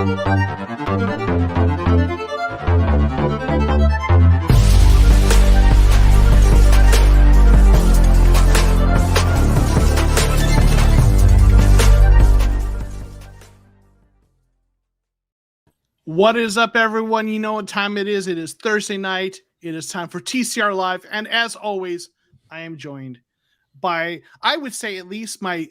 What is up, everyone? You know what time it is. It is Thursday night. It is time for TCR Live. And as always, I am joined by, I would say, at least my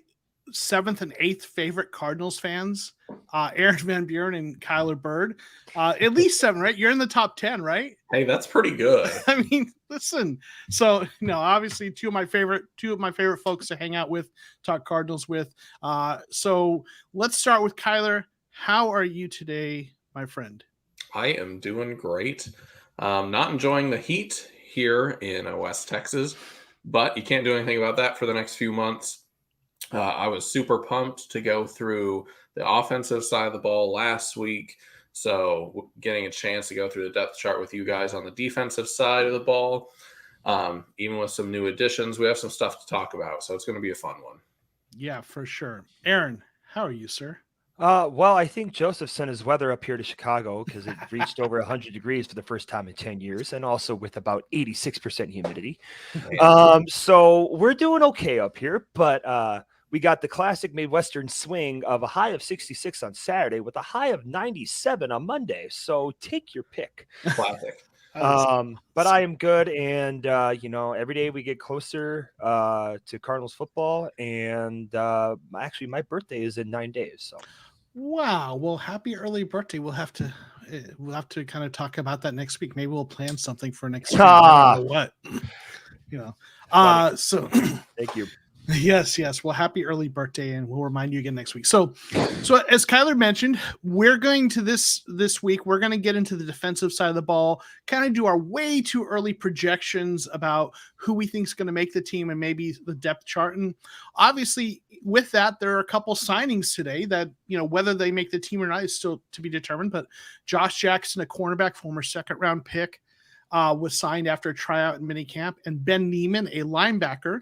7th and 8th favorite Cardinals fans, Aarron Van Buren and Kyler Burd. At least 7, right? You're in the top 10, right? Hey, that's pretty good. I mean, listen. So, obviously two of my favorite folks to hang out with, talk Cardinals with. So let's start with Kyler. How are you today, my friend? I am doing great. Not enjoying the heat here in West Texas, but you can't do anything about that for the next few months. I was super pumped to go through the offensive side of the ball last week. So getting a chance to go through the depth chart with you guys on the defensive side of the ball, even with some new additions, we have some stuff to talk about. So it's going to be a fun one. Yeah, for sure. Aarron, how are you, sir? Well, I think Joseph sent his weather up here to Chicago because it reached over 100 degrees for the first time in 10 years, and also with about 86% humidity. So we're doing okay up here, but we got the classic Midwestern swing of a high of 66 on Saturday with a high of 97 on Monday. So take your pick. Classic. But I am good, and every day we get closer to Cardinals football, and actually my birthday is in 9 days. So, wow! Well, happy early birthday. We'll have to kind of talk about that next week. Maybe we'll plan something for next week. I don't know what, So thank you. Yes. Well, happy early birthday, and we'll remind you again next week. So as Kyler mentioned, we're going to this week, we're going to get into the defensive side of the ball, kind of do our way too early projections about who we think is going to make the team and maybe the depth chart. And obviously with that, there are a couple signings today that, whether they make the team or not is still to be determined. But Josh Jackson, a cornerback, former 2nd round pick, was signed after a tryout in minicamp, and Ben Neiman, a linebacker,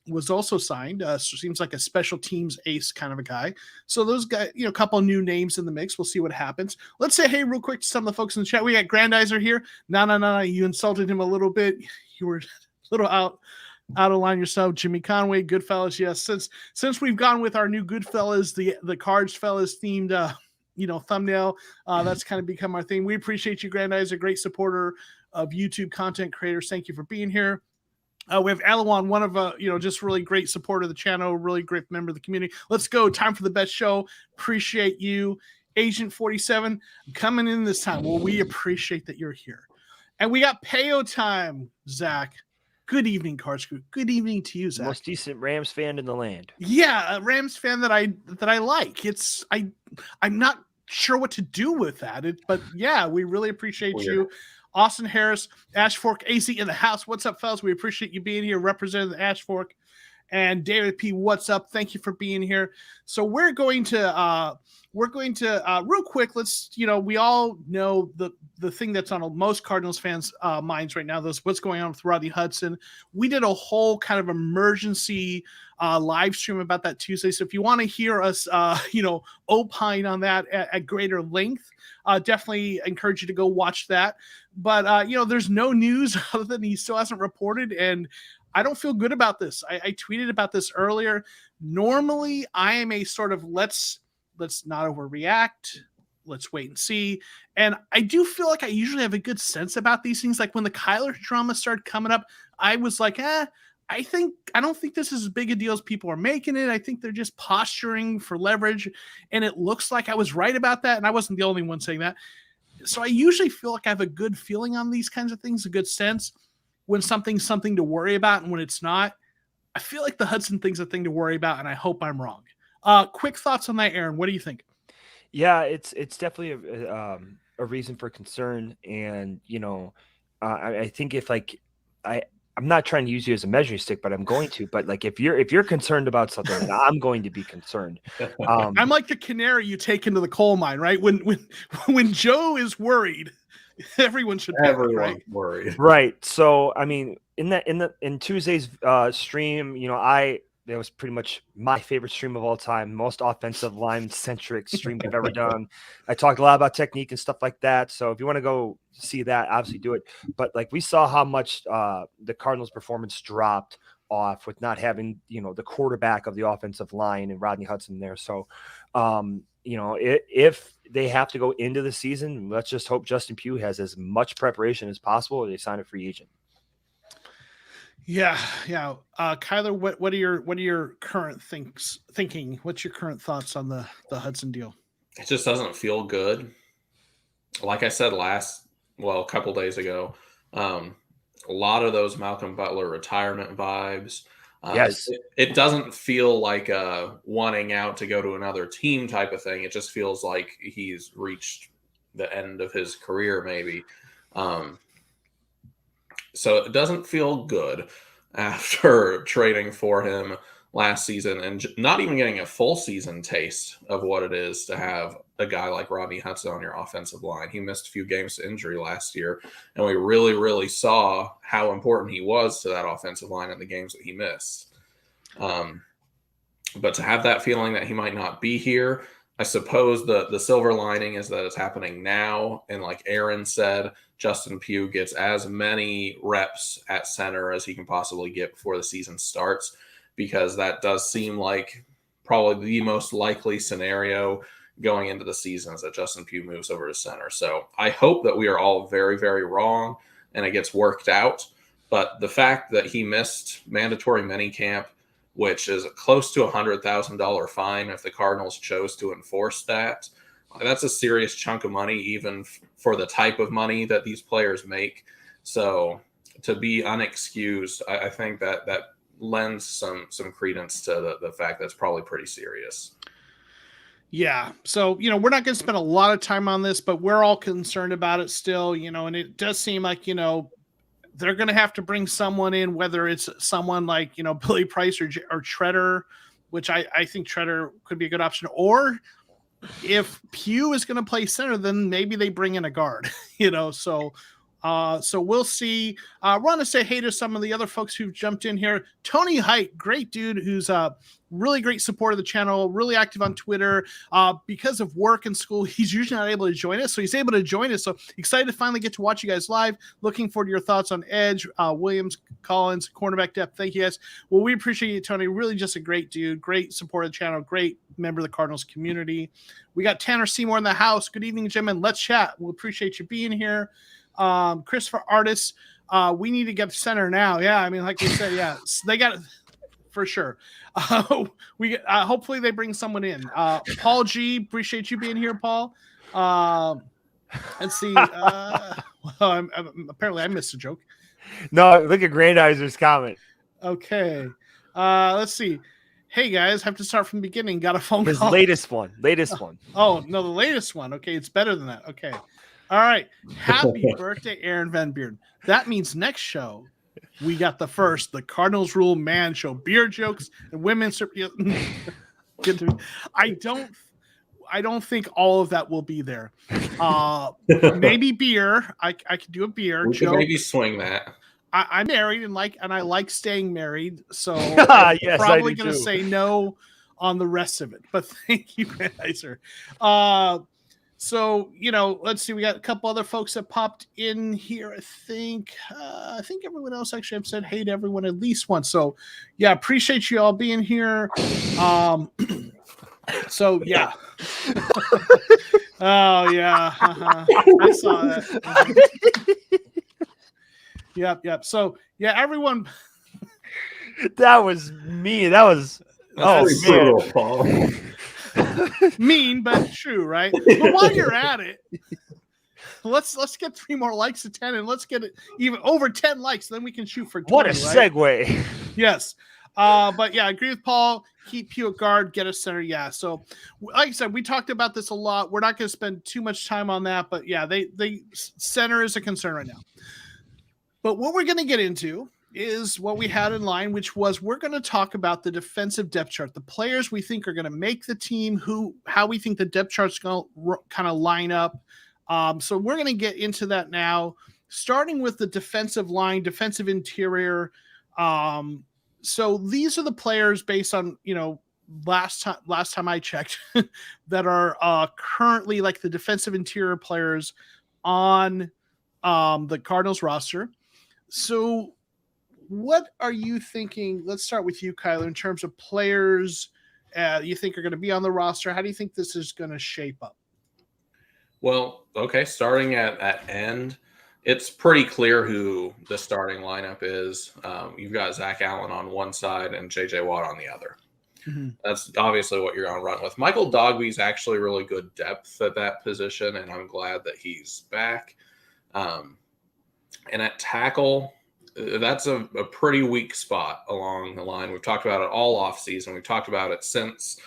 was also signed. Seems like a special teams ace kind of a guy. So those guys, a couple new names in the mix. We'll see what happens. Let's say hey real quick to some of the folks in the chat. We got Grandizer here. No. You insulted him a little bit. You were a little out of line yourself. Jimmy Conway, Goodfellas. Yes, since we've gone with our new Goodfellas, the Cards Fellas themed thumbnail, that's kind of become our thing. We appreciate you, Grandizer, great supporter of YouTube content creators. Thank you for being here. We have Aarron, one of just really great supporter of the channel, really great member of the community. Let's go. Time for the best show. Appreciate you. Agent 47 coming in this time. Well, we appreciate that you're here. And we got Payo time, Zach. Good evening, Cards Crew. Good evening to you, Zach. Most decent Rams fan in the land. Yeah, a Rams fan that I like. I'm not sure what to do with that. But yeah, we really appreciate you. Austin Harris, Ashfork AC in the house. What's up, fellas? We appreciate you being here, representing the Ashfork. And David P, what's up? Thank you for being here. So we're going to real quick. Let's, we all know the thing that's on most Cardinals fans' minds right now. What's going on with Rodney Hudson. We did a whole kind of emergency live stream about that Tuesday. So if you want to hear us, opine on that at greater length, definitely encourage you to go watch that. But, there's no news other than he still hasn't reported. And I don't feel good about this. I tweeted about this earlier. Normally, I am a sort of let's not overreact. Let's wait and see. And I do feel like I usually have a good sense about these things. Like when the Kyler drama started coming up, I was like, I don't think this is as big a deal as people are making it. I think they're just posturing for leverage. And it looks like I was right about that. And I wasn't the only one saying that. So I usually feel like I have a good feeling on these kinds of things, a good sense when something's something to worry about. And when it's not, I feel like the Hudson thing's a thing to worry about. And I hope I'm wrong. Quick thoughts on that, Aarron. What do you think? Yeah, it's definitely a reason for concern. And, I think if I'm not trying to use you as a measuring stick, but I'm going to. But if you're concerned about something, then I'm going to be concerned. I'm like the canary you take into the coal mine, right? When Joe is worried, everyone should be worried, right? So I mean, in Tuesday's stream, I It was pretty much my favorite stream of all time, most offensive line centric stream we've ever done. I talked a lot about technique and stuff like that. So if you want to go see that, obviously do it. But like we saw how much the Cardinals' performance dropped off with not having, the quarterback of the offensive line and Rodney Hudson there. So, if they have to go into the season, let's just hope Justin Pugh has as much preparation as possible or they sign a free agent. Yeah. Kyler, what are your current thinking? What's your current thoughts on the Hudson deal? It just doesn't feel good. Like I said a couple days ago, a lot of those Malcolm Butler retirement vibes. Yes. It doesn't feel like a wanting out to go to another team type of thing. It just feels like he's reached the end of his career, maybe. So it doesn't feel good after trading for him last season and not even getting a full season taste of what it is to have a guy like Rodney Hudson on your offensive line. He missed a few games to injury last year, and we really, really saw how important he was to that offensive line in the games that he missed. But to have that feeling that he might not be here, I suppose the silver lining is that it's happening now. And like Aarron said, Justin Pugh gets as many reps at center as he can possibly get before the season starts, because that does seem like probably the most likely scenario going into the season is that Justin Pugh moves over to center. So I hope that we are all very, very wrong and it gets worked out. But the fact that he missed mandatory minicamp, which is close to $100,000 fine if the Cardinals chose to enforce that, that's a serious chunk of money, even for the type of money that these players make. So to be unexcused, I think that lends some credence to the fact that it's probably pretty serious. Yeah. So, we're not going to spend a lot of time on this, but we're all concerned about it still, and it does seem like, they're going to have to bring someone in, whether it's someone like, Billy Price or Treader, which I think Treader could be a good option. Or if Pugh is going to play center, then maybe they bring in a guard, so we'll see. Want to say hey to some of the other folks who've jumped in here. Tony Height, great dude, who's a really great supporter of the channel, really active on Twitter. Because of work and school, he's usually not able to join us, so he's able to join us. So excited to finally get to watch you guys live. Looking forward to your thoughts on Edge, Williams, Collins, cornerback depth. Thank you guys. Well, we appreciate you, Tony. Really just a great dude, great supporter of the channel, great member of the Cardinals community. We got Tanner Seymour in the house. Good evening, gentlemen. Let's chat. We appreciate you being here. Christopher Artis, we need to get center now. Yeah, I mean, like we said, yeah, they got it for sure. Hopefully they bring someone in. Paul G, appreciate you being here, Paul. Let's see. Apparently I missed a joke. No, look at Grandizer's comment. Okay. Let's see. Hey guys, have to start from the beginning. Got a phone call. Latest one. Oh no, the latest one. Okay, it's better than that. Okay. All right. Happy birthday, Aarron Van Buren. That means next show, we got the Cardinals Rule Man Show. Beer jokes and women's. I don't think all of that will be there. Maybe beer. I could do a beer we joke. Could maybe swing that. I'm married and I like staying married. So I'm yes, probably going to say no on the rest of it. But thank you, Grandizer. So, let's see. We got a couple other folks that popped in here. I think everyone else actually have said hey to everyone at least once. So, yeah, appreciate you all being here. So, yeah. Oh, yeah. I saw that. Yep. So, yeah, everyone. That was me. That was. That's man. brutal, Paul. Mean but true, right? But while you're at it, let's get 3 more likes to 10, and let's get it even over 10 likes. Then we can shoot for 20. What a right? segue! Yes, but yeah, I agree with Paul. Keep Pugh at guard, get a center. Yeah. So, like I said, we talked about this a lot. We're not going to spend too much time on that, but yeah, they center is a concern right now. But what we're going to get into is what we had in line, which was we're going to talk about the defensive depth chart, the players we think are going to make the team, how we think the depth chart's going to kind of line up. So we're going to get into that now, starting with the defensive line, defensive interior. so these are the players based on, last time I checked that are currently like the defensive interior players on the Cardinals roster. So what are you thinking? Let's start with you, Kyler, in terms of players you think are going to be on the roster. How do you think this is going to shape up? Well, okay, starting at end, it's pretty clear who the starting lineup is. You've got Zach Allen on one side and J.J. Watt on the other. Mm-hmm. That's obviously what you're going to run with. Michael Dogby's actually really good depth at that position, and I'm glad that he's back. And at tackle, that's a pretty weak spot along the line. We've talked about it all offseason. We've talked about it since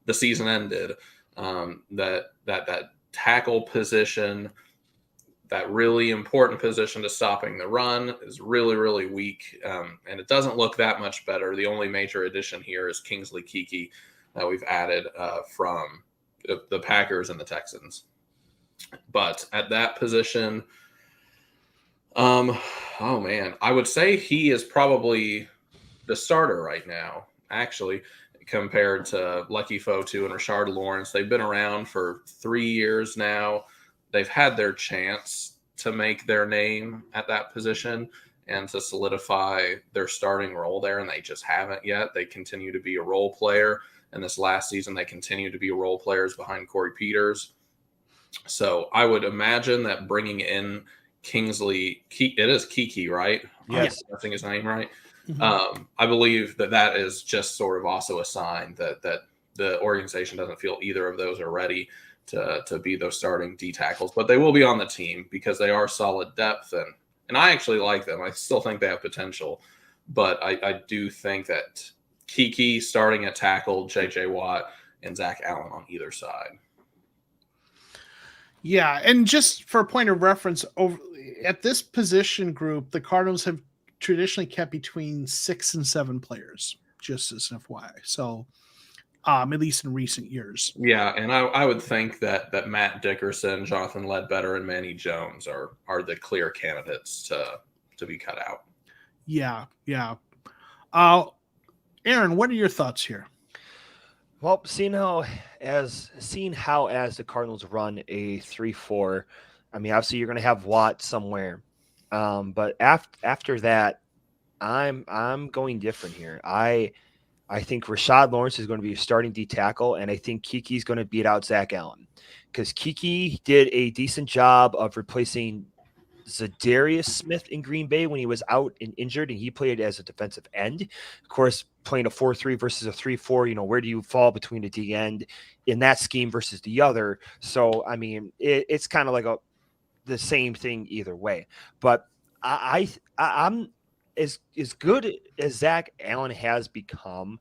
the season ended, that tackle position, that really important position to stopping the run, is really, really weak. And it doesn't look that much better. The only major addition here is Kingsley Keke that we've added from the Packers and the Texans. But at that position, oh man, I would say he is probably the starter right now, actually, compared to Lucky Fotu and Rashard Lawrence. They've been around for 3 years now. They've had their chance to make their name at that position and to solidify their starting role there, and they just haven't yet. They continue to be a role player, and this last season they continue to be role players behind Corey Peters. So I would imagine that bringing in Kingsley, it is Keke, right? Yes. I'm saying his name right. Mm-hmm. I believe that is just sort of also a sign that the organization doesn't feel either of those are ready to be those starting D tackles, but they will be on the team because they are solid depth, and I actually like them. I still think they have potential, but I do think that Keke starting at tackle, J.J. Watt, and Zach Allen on either side. Yeah, and just for a point of reference, at this position group, the Cardinals have traditionally kept between 6 and 7 players, just as an FYI. So, at least in recent years. Yeah, and I would think that Matt Dickerson, Jonathan Ledbetter, and Manny Jones are the clear candidates to be cut out. Yeah. Aarron, what are your thoughts here? Well, seeing how as the Cardinals run a 3-4, I mean, obviously you're going to have Watt somewhere, but after that, I'm going different here. I think Rashard Lawrence is going to be a starting D tackle, and I think Keke's going to beat out Zach Allen because Keke did a decent job of replacing Zadarius Smith in Green Bay when he was out and injured, and he played as a defensive end. Of course, playing a 4-3 versus a 3-4, where do you fall between a D end in that scheme versus the other? So, I mean, it's kind of like the same thing either way. But I'm as good as Zach Allen has become.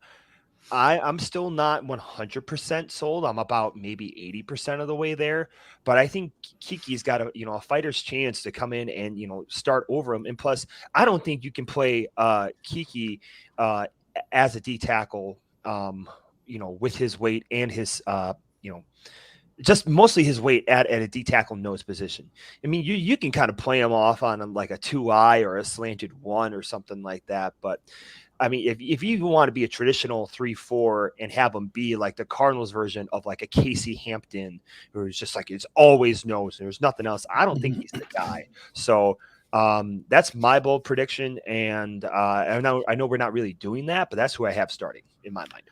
I'm still not 100% sold. I'm about maybe 80% of the way there, but I think Keke's got a fighter's chance to come in and, start over him. And plus, I don't think you can play Keke as a D tackle, with his weight and his, just mostly his weight at a D tackle nose position. I mean, you can kind of play him off on like a 2-eye or a slanted 1 or something like that, but I mean, if you want to be a traditional 3-4 and have them be like the Cardinals version of like a Casey Hampton, who's just like, it's always nose, there's nothing else, I don't think he's the guy. So that's my bold prediction. And I know we're not really doing that, but that's who I have starting in my mind.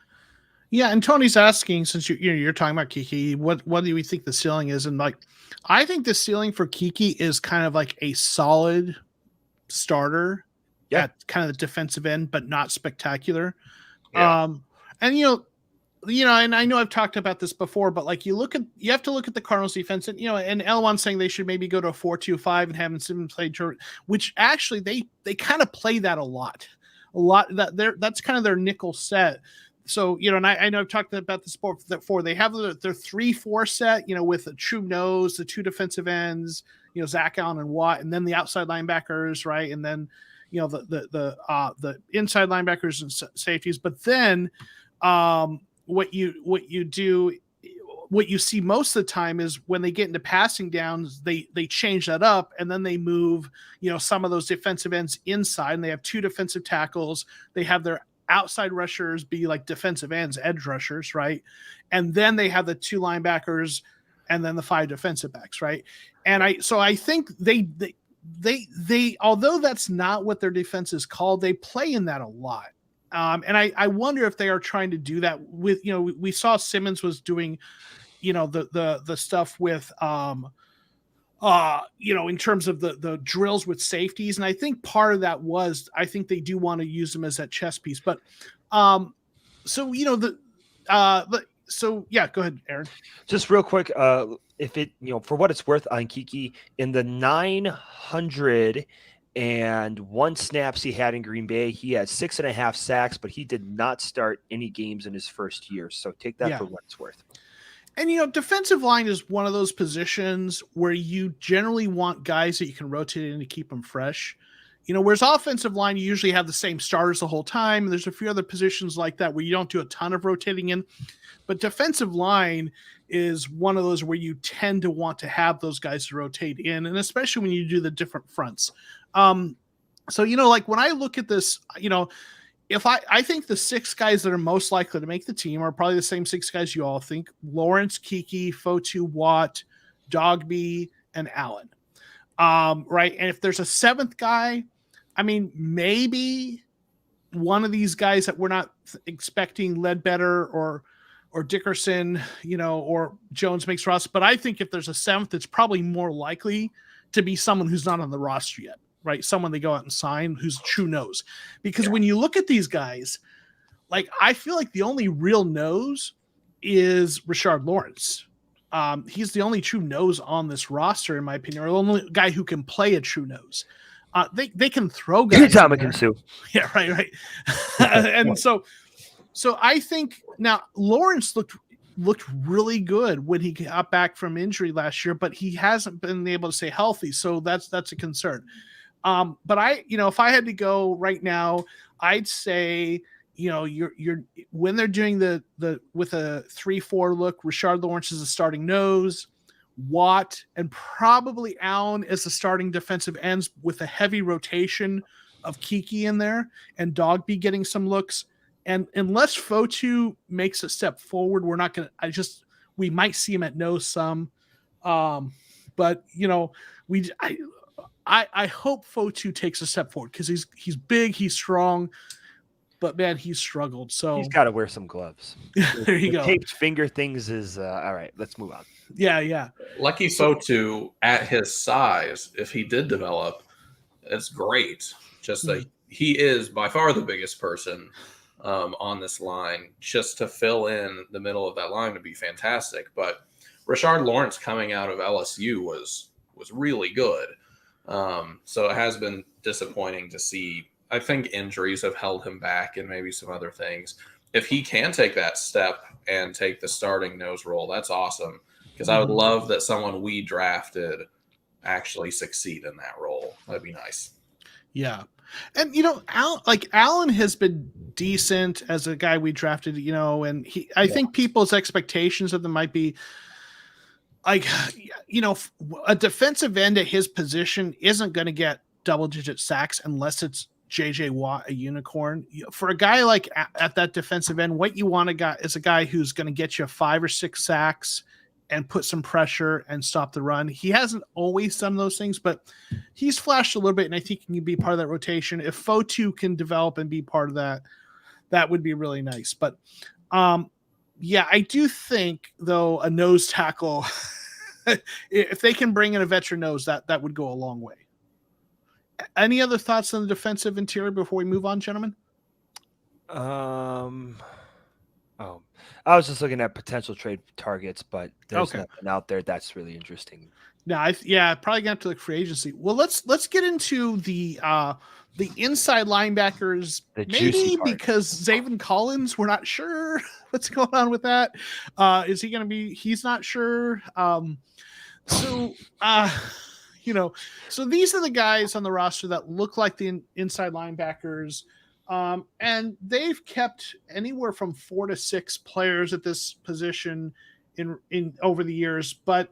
Yeah, and Tony's asking, since you're talking about Keke, what do we think the ceiling is? And like, I think the ceiling for Keke is kind of like a solid starter. Yeah. At kind of the defensive end, but not spectacular. Yeah. And and I know I've talked about this before, but like you have to look at the Cardinals defense, and and L1 saying they should maybe go to a 4-2-5 and have Simmons play, which actually they kind of play that a lot. That's kind of their nickel set. So, and I know I've talked about this before. They have their 3-4 set, with a true nose, the 2 defensive ends, Zach Allen and Watt, and then the outside linebackers, right, and then the inside linebackers and safeties. But then what you see most of the time is when they get into passing downs, they change that up, and then they move some of those defensive ends inside, and they have 2 defensive tackles. They have their outside rushers be like defensive ends, edge rushers, right? And then they have the 2 linebackers and then the 5 defensive backs, right? And I think they although that's not what their defense is called, they play in that a lot. And I wonder if they are trying to do that with, we saw Simmons was doing, the stuff with, in terms of the drills with safeties. And I think part of that was, I think they do want to use them as that chess piece, but, so yeah, go ahead, Aarron. Just real quick. If it, for what it's worth on Kiki, in the 901 snaps he had in Green Bay, he had 6.5 sacks, but he did not start any games in his first year. So take that for what it's worth. And, defensive line is one of those positions where you generally want guys that you can rotate in to keep them fresh. Whereas offensive line, you usually have the same starters the whole time. There's a few other positions like that where you don't do a ton of rotating in. But defensive line is one of those where you tend to want to have those guys to rotate in, and especially when you do the different fronts. So, like when I look at this, if I think the 6 guys that are most likely to make the team are probably the same 6 guys you all think: Lawrence, Kiki, Fotu, Watt, Dogby, and Allen. Right. And if there's a 7th guy, I mean, maybe one of these guys that we're not expecting, Ledbetter or Dickerson, or Jones makes roster. But I think if there's a 7th, it's probably more likely to be someone who's not on the roster yet, right? Someone they go out and sign who's true nose. Because when you look at these guys, like, I feel like the only real nose is Rashard Lawrence. He's the only true nose on this roster, in my opinion, or the only guy who can play a true nose. They can throw guys. Yeah, right. And so I think now Lawrence looked really good when he got back from injury last year, but he hasn't been able to stay healthy. So that's a concern. But if I had to go right now, I'd say, you're when they're doing the with a 3-4 look, Rashard Lawrence is a starting nose, Watt and probably Allen as the starting defensive ends with a heavy rotation of Kiki in there and Dogby getting some looks. And unless Fotu makes a step forward, we're not going to, we might see him at nose some. But I hope Fotu takes a step forward because he's big, he's strong, but man, he's struggled. So he's got to wear some gloves. There you go. Taped finger things is all right. Let's move on. Yeah. Lucky Fotu at his size, if he did develop, it's great. Just that he is by far the biggest person on this line. Just to fill in the middle of that line would be fantastic. But Rashard Lawrence coming out of LSU was really good. So it has been disappointing to see. I think injuries have held him back and maybe some other things. If he can take that step and take the starting nose role, that's awesome. Because I would love that someone we drafted actually succeed in that role. That'd be nice. Yeah. And, Allen has been decent as a guy we drafted, and I think people's expectations of them might be like, a defensive end at his position isn't going to get double-digit sacks unless it's JJ Watt, a unicorn. For a guy like at that defensive end, what you want is a guy who's going to get you 5 or 6 sacks and put some pressure and stop the run. He hasn't always done those things, but he's flashed a little bit, and I think he can be part of that rotation. If Fotu can develop and be part of that, that would be really nice. But yeah, I do think, though, a nose tackle, if they can bring in a veteran nose, that would go a long way. Any other thoughts on the defensive interior before we move on, gentlemen? I was just looking at potential trade targets, but there's nothing out there that's really interesting. No, probably gonna have to look free agency. Well, let's get into the inside linebackers, maybe because Zaven Collins, we're not sure what's going on with that. Is he gonna be? He's not sure. So these are the guys on the roster that look like the inside linebackers. And they've kept anywhere from 4 to 6 players at this position in over the years, but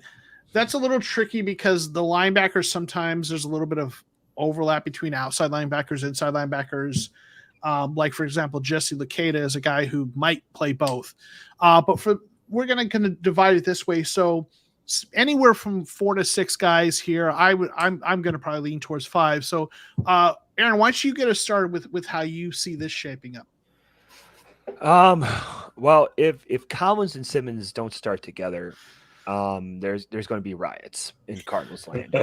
that's a little tricky because the linebackers, sometimes there's a little bit of overlap between outside linebackers, inside linebackers. Like, for example, Jesse Luketa is a guy who might play both. But we're going to divide it this way. So anywhere from 4 to 6 guys here. I'm going to probably lean towards 5. So, Aarron, why don't you get us started with how you see this shaping up? Well, if Collins and Simmons don't start together, there's going to be riots in Cardinals land.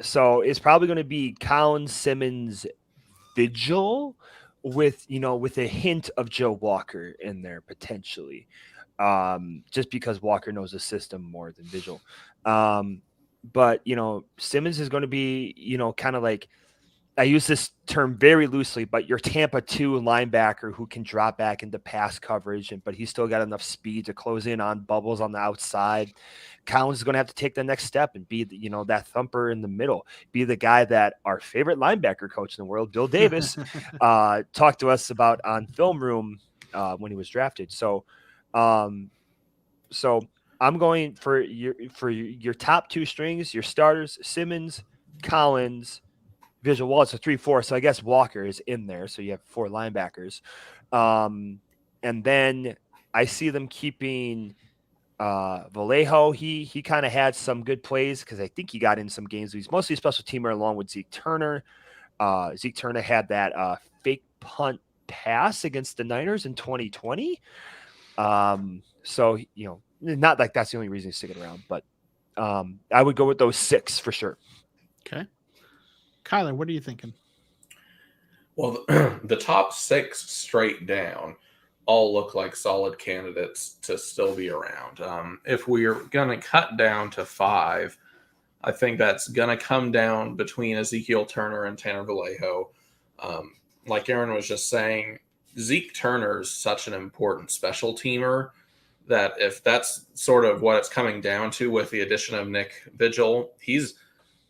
So it's probably going to be Collins, Simmons, Vigil with a hint of Joe Walker in there potentially. Just because Walker knows the system more than Vigil. But Simmons is going to be, kind of like, I use this term very loosely, but your Tampa 2 linebacker who can drop back into pass coverage, but he's still got enough speed to close in on bubbles on the outside. Collins is going to have to take the next step and be, that thumper in the middle, be the guy that our favorite linebacker coach in the world, Bill Davis, talked to us about on Film Room when he was drafted. So I'm going for your top 2 strings, your starters, Simmons, Collins, Vigil. Well, it's a 3-4, so I guess Walker is in there. So you have 4 linebackers. And then I see them keeping Vallejo. He kind of had some good plays because I think he got in some games. He's mostly a special teamer along with Zeke Turner. Zeke Turner had that fake punt pass against the Niners in 2020. So, not like that's the only reason he's sticking around, but I would go with those 6 for sure. Okay. Kyler, what are you thinking? Well, the top 6 straight down all look like solid candidates to still be around. If we're going to cut down to 5, I think that's going to come down between Ezekiel Turner and Tanner Vallejo. Like Aarron was just saying, Zeke Turner is such an important special teamer that if that's sort of what it's coming down to with the addition of Nick Vigil, he's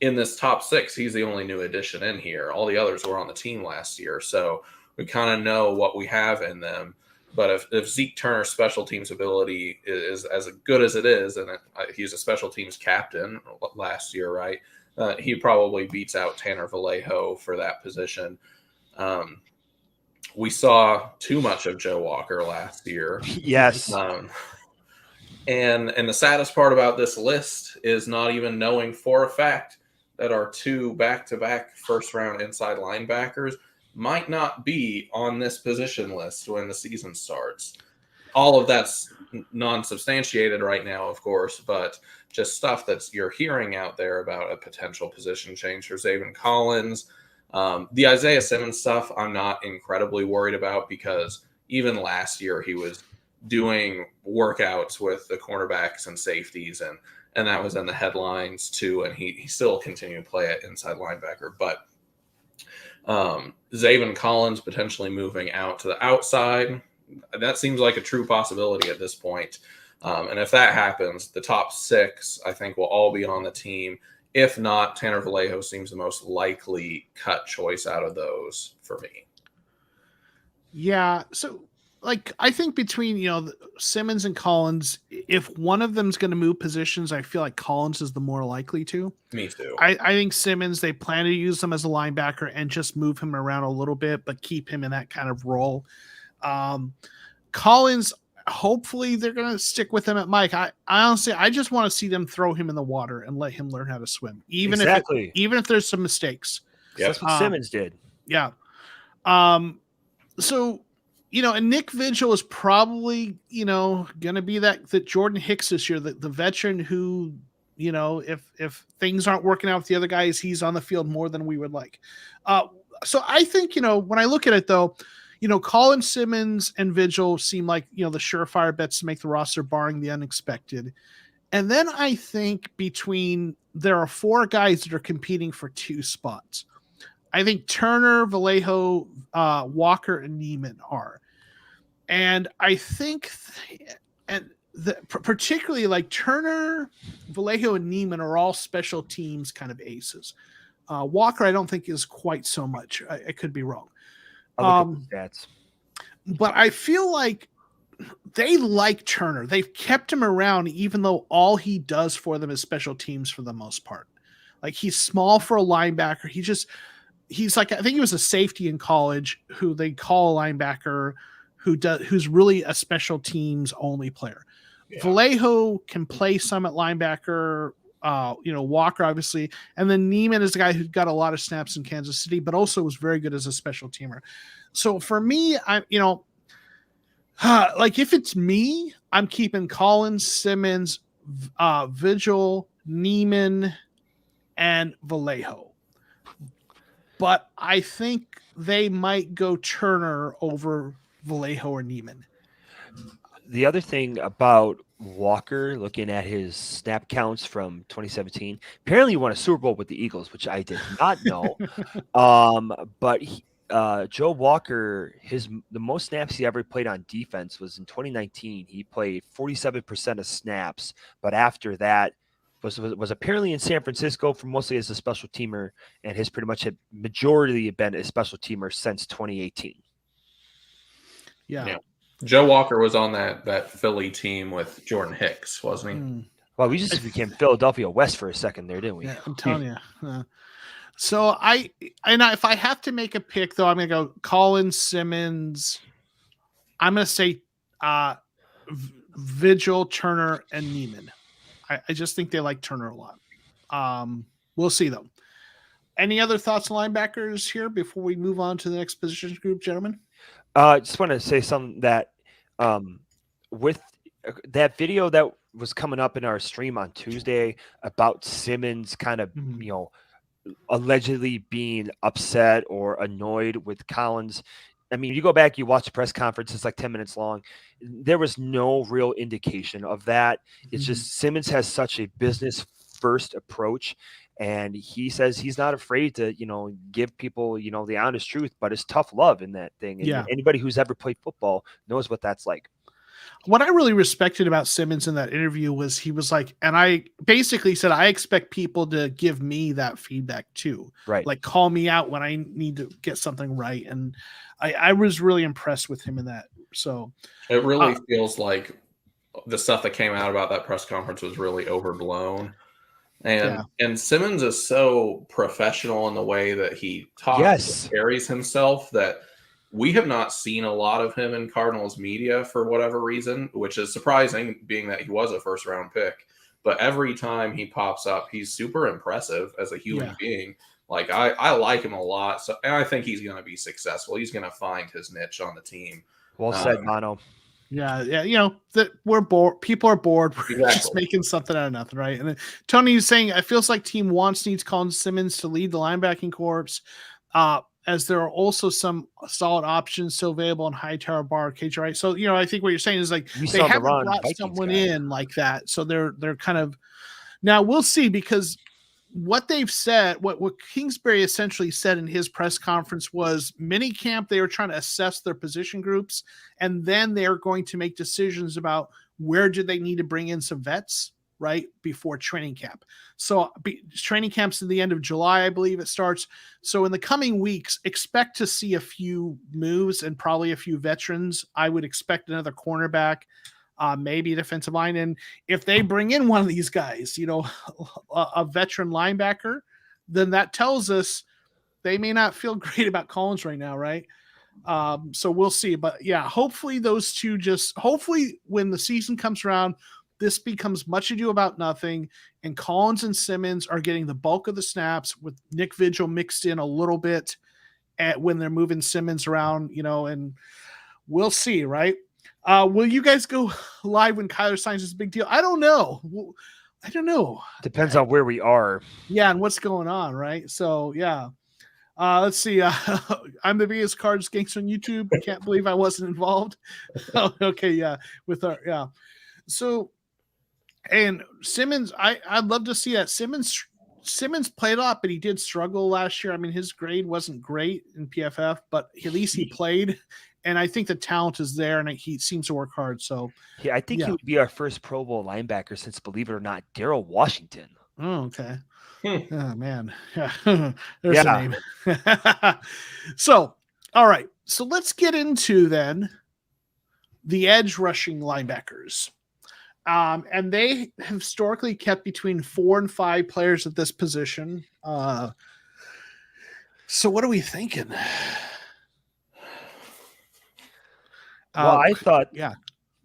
in this top 6, he's the only new addition in here. All the others were on the team last year, so we kind of know what we have in them. But if Zeke Turner's special teams ability is as good as it is, and he's a special teams captain last year, right? He probably beats out Tanner Vallejo for that position. We saw too much of Joe Walker last year. Yes. And the saddest part about this list is not even knowing for a fact that our 2 back-to-back first-round inside linebackers might not be on this position list when the season starts. All of that's non-substantiated right now, of course, but just stuff that you're hearing out there about a potential position change for Zaven Collins. The Isaiah Simmons stuff I'm not incredibly worried about because even last year he was doing workouts with the cornerbacks and safeties, and that was in the headlines too, and he still continued to play at inside linebacker. But Zaven Collins potentially moving out to the outside, that seems like a true possibility at this point. And if that happens, the top 6, I think, will all be on the team. If not, Tanner Vallejo seems the most likely cut choice out of those for me. Yeah, so I think between Simmons and Collins, if one of them's going to move positions, I feel like Collins is the more likely to. Me too. I think Simmons, they plan to use him as a linebacker and just move him around a little bit, but keep him in that kind of role. Collins, hopefully they're going to stick with him at Mike. I honestly, I just want to see them throw him in the water and let him learn how to swim, even if there's some mistakes. Yep. That's what Simmons did. Yeah. So. And Nick Vigil is probably, going to be that Jordan Hicks this year, the veteran who, if things aren't working out with the other guys, he's on the field more than we would like. So I think, when I look at it though, Colin Simmons and Vigil seem like, the surefire bets to make the roster barring the unexpected. And then I think there are 4 guys that are competing for 2 spots. I think Turner, Vallejo, Walker, and Neiman are. And I think, particularly like Turner, Vallejo, and Neiman are all special teams kind of aces. Walker, I don't think is quite so much. I could be wrong. Stats. But I feel like they like Turner. They've kept him around, even though all he does for them is special teams for the most part. Like, he's small for a linebacker. he's like, I think he was a safety in college who they call a linebacker who's really a special teams only player. Yeah. Vallejo can play some at linebacker, Walker obviously, and then Neiman is the guy who got a lot of snaps in Kansas City, but also was very good as a special teamer. So for me, like if it's me, I'm keeping Collins, Simmons, Vigil, Neiman, and Vallejo. But I think they might go Turner over Vallejo or Neiman. The other thing about Walker, looking at his snap counts from 2017, apparently he won a Super Bowl with the Eagles, which I did not know. But Joe Walker, the most snaps he ever played on defense was in 2019. He played 47% of snaps, but after that was apparently in San Francisco for mostly as a special teamer, and has pretty much majority been a special teamer since 2018. Yeah. Joe Walker was on that Philly team with Jordan Hicks, wasn't he? Well, we just became Philadelphia West for a second there, didn't we? Yeah, I'm telling you. So if I have to make a pick, though, I'm going to go Collins, Simmons. I'm going to say Vigil, Turner, and Neiman. I just think they like Turner a lot. We'll see, though. Any other thoughts on linebackers here before we move on to the next position group, gentlemen? I just want to say something that with that video that was coming up in our stream on Tuesday about Simmons kind of, allegedly being upset or annoyed with Collins. I mean, you go back, you watch the press conference, it's like 10 minutes long. There was no real indication of that. It's just Simmons has such a business first approach. And he says he's not afraid to, give people, the honest truth, but it's tough love in that thing. And anybody who's ever played football knows what that's like. What I really respected about Simmons in that interview was he was like, and I basically said, I expect people to give me that feedback too. Right. Like call me out when I need to get something right. And I was really impressed with him in that. So it really feels like the stuff that came out about that press conference was really overblown. And Simmons is so professional in the way that he talks and carries himself that we have not seen a lot of him in Cardinals media for whatever reason, which is surprising, being that he was a first-round pick. But every time he pops up, he's super impressive as a human being. Like, I like him a lot, and I think he's going to be successful. He's going to find his niche on the team. Well said, Mono. Yeah, that we're bored. People are bored. We're just making something out of nothing, right? And then Tony is saying, it feels like team needs Collins Simmons to lead the linebacking corps, as there are also some solid options still available in Hightower, Barr, KJ Wright. So, I think what you're saying is like they haven't brought someone in like that. So they're kind of now we'll see, because what they've said, what Kingsbury essentially said in his press conference was mini camp, they were trying to assess their position groups, and then they're going to make decisions about where do they need to bring in some vets, right, before training camp. So training camp's at the end of July, I believe it starts. So in the coming weeks, expect to see a few moves and probably a few veterans. I would expect another cornerback, maybe a defensive line. And if they bring in one of these guys, a veteran linebacker, then that tells us they may not feel great about Collins right now, right? So we'll see. But hopefully those two hopefully when the season comes around, this becomes much ado about nothing, and Collins and Simmons are getting the bulk of the snaps with Nick Vigil mixed in a little bit when they're moving Simmons around, and we'll see, right? Will you guys go live when Kyler signs this big deal? I don't know. Depends on where we are. Yeah, and what's going on, right? So, let's see. I'm the biggest Cards gangster on YouTube. I can't believe I wasn't involved. Okay, So, and Simmons, I'd love to see that. Simmons played a lot, but he did struggle last year. I mean, his grade wasn't great in PFF, but at least he played. And I think the talent is there, and he seems to work hard. So, I think he would be our first Pro Bowl linebacker since, believe it or not, Darryl Washington. Oh, okay. Oh, man. Yeah. There's a name. So, all right. So let's get into then the edge rushing linebackers. And they have historically kept between 4 and 5 players at this position. So what are we thinking? Well, yeah.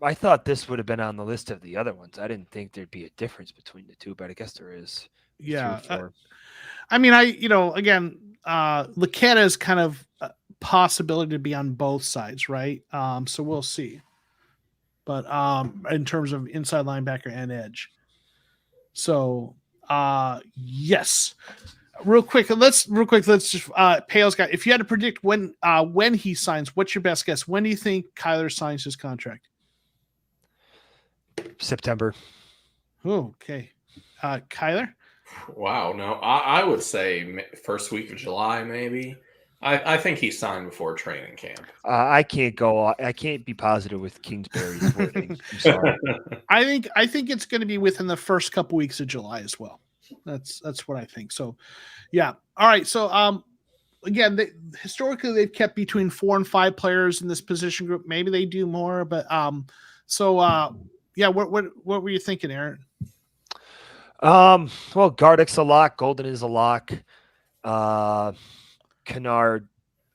I thought this would have been on the list of the other ones. I didn't think there'd be a difference between the two, but I guess there is. Yeah. 4. I mean, again, Laketta is kind of a possibility to be on both sides, right? So we'll see. But in terms of inside linebacker and edge. So yes. Real quick, let's just Pale's got, if you had to predict when he signs, what's your best guess? When do you think Kyler signs his contract? September. Oh, okay. Kyler? Wow, no, I would say first week of July, maybe. I think he signed before training camp. I can't be positive with Kingsbury's wording. I'm sorry. I think it's going to be within the first couple weeks of July as well. That's what I think. So, yeah. All right. So, again, historically they've kept between 4 and 5 players in this position group. Maybe they do more, but yeah. What were you thinking, Aarron? Well, Gardeck's a lock. Golden is a lock. Kennard,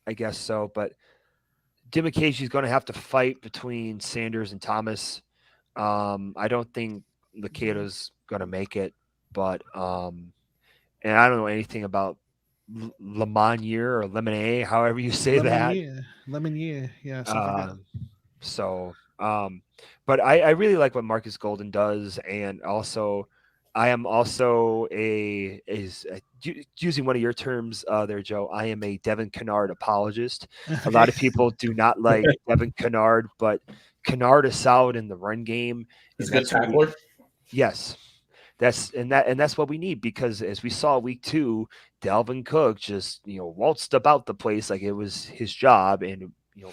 I guess so. But Dimikashi's going to have to fight between Sanders and Thomas. I don't think Lakeda's going to make it, but and I don't know anything about Lemonier or Lemonade, however you say that. Lemonier, yeah. But I really like what Marcus Golden does, and also I am also using one of your terms there, Joe. I am a Devin Kennard apologist. Okay. A lot of people do not like Devin Kennard, but Kennard is solid in the run game. He's a good tackler. Yes. That's what we need, because as we saw week 2, Dalvin Cook just waltzed about the place like it was his job, and it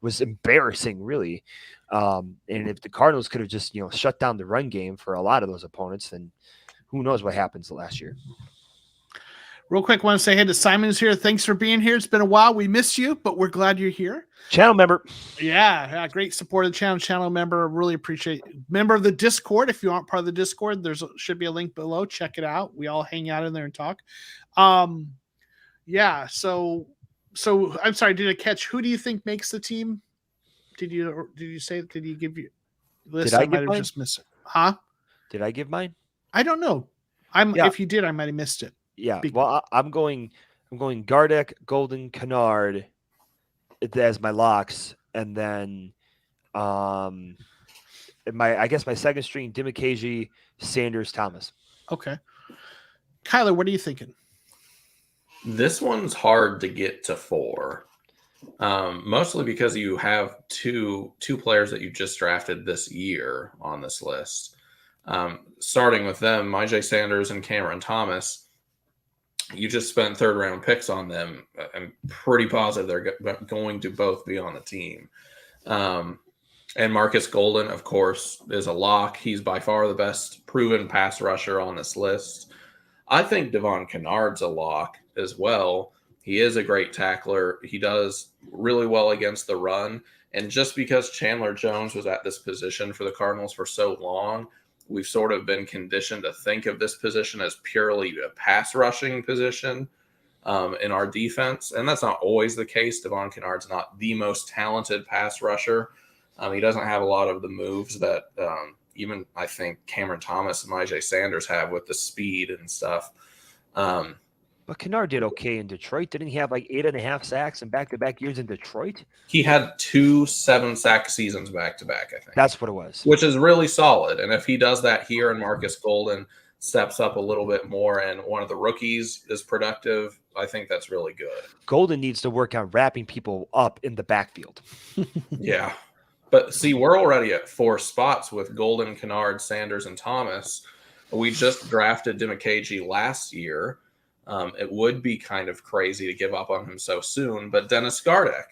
was embarrassing, really. And if the Cardinals could have just shut down the run game for a lot of those opponents, then who knows what happens last year. Real quick, I want to say hey to Simon's here. Thanks for being here. It's been a while. We missed you, but we're glad you're here. Channel member. Yeah, great support of the channel member. Really appreciate it. Member of the Discord. If you aren't part of the Discord, should be a link below. Check it out. We all hang out in there and talk. Yeah, so I'm sorry, did I catch, who do you think makes the team? Did you give you list? Did I might have mine? just missed it. Huh? Did I give mine? I don't know. If you did, I might have missed it. Yeah. Well, I'm going Gardeck, Golden, Kennard as my locks, and then I guess my second string, Dimikaji, Sanders, Thomas. Okay. Kyler, what are you thinking? This one's hard to get to 4. Mostly because you have two players that you just drafted this year on this list. Starting with them, Myjai Sanders and Cameron Thomas. You just spent 3rd round picks on them. I'm pretty positive they're going to both be on the team. And Marcus Golden, of course, is a lock. He's by far the best proven pass rusher on this list. I think Devon Kennard's a lock as well. He is a great tackler. He does really well against the run. And just because Chandler Jones was at this position for the Cardinals for so long, we've sort of been conditioned to think of this position as purely a pass rushing position in our defense. And that's not always the case. Devon Kennard's not the most talented pass rusher. He doesn't have a lot of the moves that even I think Cameron Thomas and Myjai Sanders have with the speed and stuff. But Kennard did okay in Detroit. Didn't he have like 8.5 sacks in back-to-back years in Detroit? He had 2 7-sack seasons back-to-back, I think. That's what it was. Which is really solid. And if he does that here and Marcus Golden steps up a little bit more and one of the rookies is productive, I think that's really good. Golden needs to work on wrapping people up in the backfield. Yeah. But see, we're already at 4 spots with Golden, Kennard, Sanders, and Thomas. We just drafted Dimikaji last year. It would be kind of crazy to give up on him so soon, but Dennis Gardeck,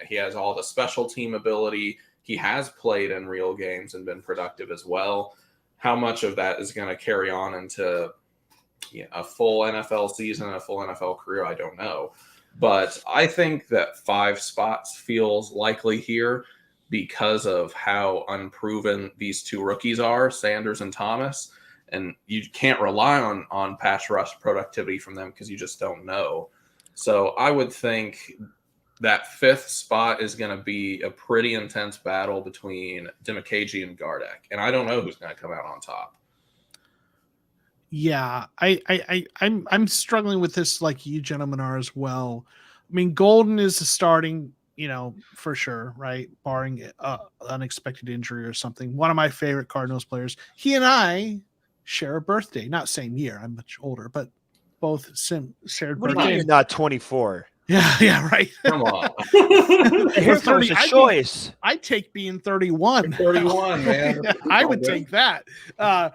he has all the special team ability. He has played in real games and been productive as well. How much of that is going to carry on into a full NFL season, a full NFL career, I don't know. But I think that 5 spots feels likely here because of how unproven these 2 rookies are, Sanders and Thomas. And you can't rely on pass rush productivity from them because you just don't know. So I would think that fifth spot is going to be a pretty intense battle between Demikage and Gardeck, and I don't know who's going to come out on top. Yeah, I'm struggling with this like you gentlemen are as well. I mean, Golden is starting, for sure, right? Barring unexpected injury or something. One of my favorite Cardinals players. He and I share a birthday, not same year. I'm much older, but both shared What do you birthday. mean you're not 24? Yeah, right. Come on. Here's 30, a choice. I'd take being 31. 31, man. I would take that. So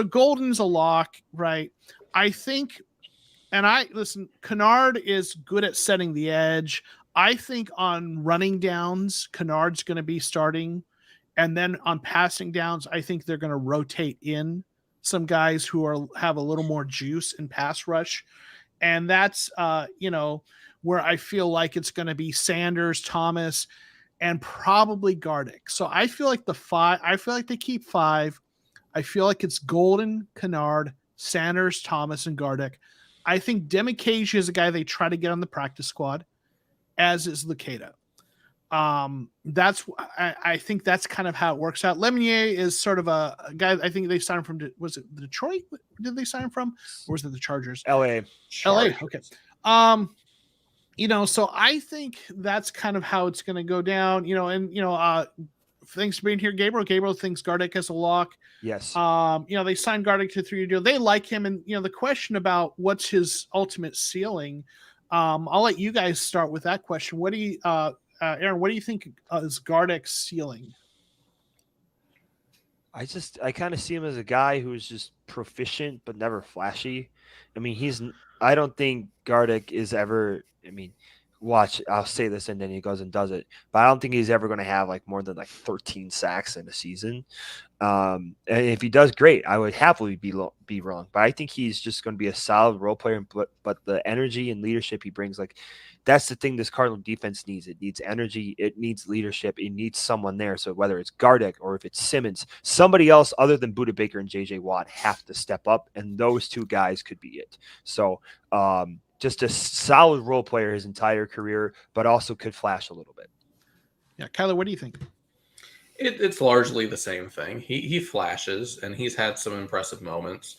Golden's a lock, right? I think, Kennard is good at setting the edge. I think on running downs, Kennard's going to be starting. And then on passing downs, I think they're going to rotate in some guys who have a little more juice in pass rush. And that's, where I feel like it's going to be Sanders, Thomas, and probably Gardeck. So I feel like they keep 5. I feel like it's Golden, Kennard, Sanders, Thomas, and Gardeck. I think Demikage is a guy they try to get on the practice squad, as is Luketa. I think that's kind of how it works out. Lemonier is sort of a guy. I think they signed him from. Was it Detroit? Did they sign him from, or was it the Chargers? LA. Okay. So I think that's kind of how it's going to go down. Thanks for being here, Gabriel. Gabriel thinks Gardeck has a lock. Yes. They signed Gardeck to a 3-year deal. They like him, and the question about what's his ultimate ceiling. I'll let you guys start with that question. What do you? Aarron, what do you think is Gardeck's ceiling? I kind of see him as a guy who's just proficient but never flashy. I mean, I don't think Gardeck is ever. I mean, watch. I'll say this and then he goes and does it, but I don't think he's ever going to have like more than like 13 sacks in a season. And if he does, great. I would happily be wrong, but I think he's just going to be a solid role player. But the energy and leadership he brings, like. That's the thing this Cardinal defense needs. It needs energy. It needs leadership. It needs someone there. So whether it's Gardeck or if it's Simmons, somebody else other than Budda Baker and J.J. Watt have to step up, and those two guys could be it. So just a solid role player his entire career, but also could flash a little bit. Yeah, Kyler, what do you think? It's largely the same thing. He flashes, and he's had some impressive moments.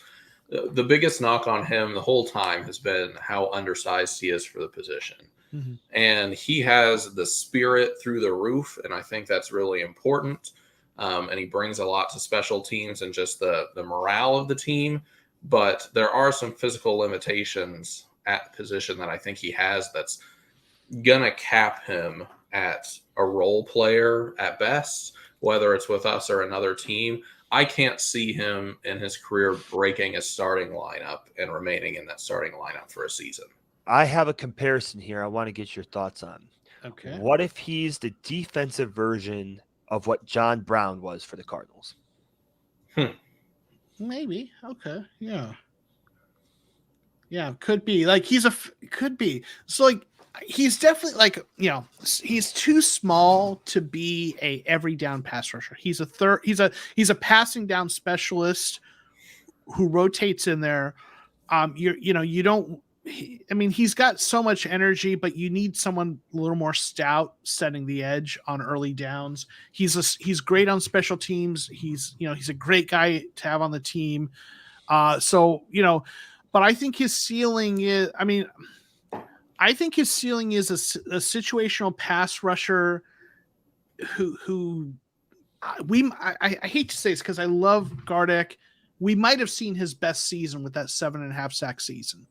The biggest knock on him the whole time has been how undersized he is for the position. Mm-hmm. And he has the spirit through the roof, and I think that's really important. And he brings a lot to special teams and just the morale of the team. But there are some physical limitations at the position that I think he has that's going to cap him at a role player at best, whether it's with us or another team. I can't see him in his career breaking a starting lineup and remaining in that starting lineup for a season. I have a comparison here I want to get your thoughts on. Okay. What if he's the defensive version of what John Brown was for the Cardinals? Maybe. Okay. Yeah. Yeah, could be. Like could be. So like he's definitely like, he's too small to be a every down pass rusher. He's a passing down specialist who rotates in there. He's got so much energy, but you need someone a little more stout setting the edge on early downs. He's great on special teams. He's a great guy to have on the team. But I think his ceiling is, a situational pass rusher who I hate to say this because I love Gardeck. We might have seen his best season with that 7.5 sack season.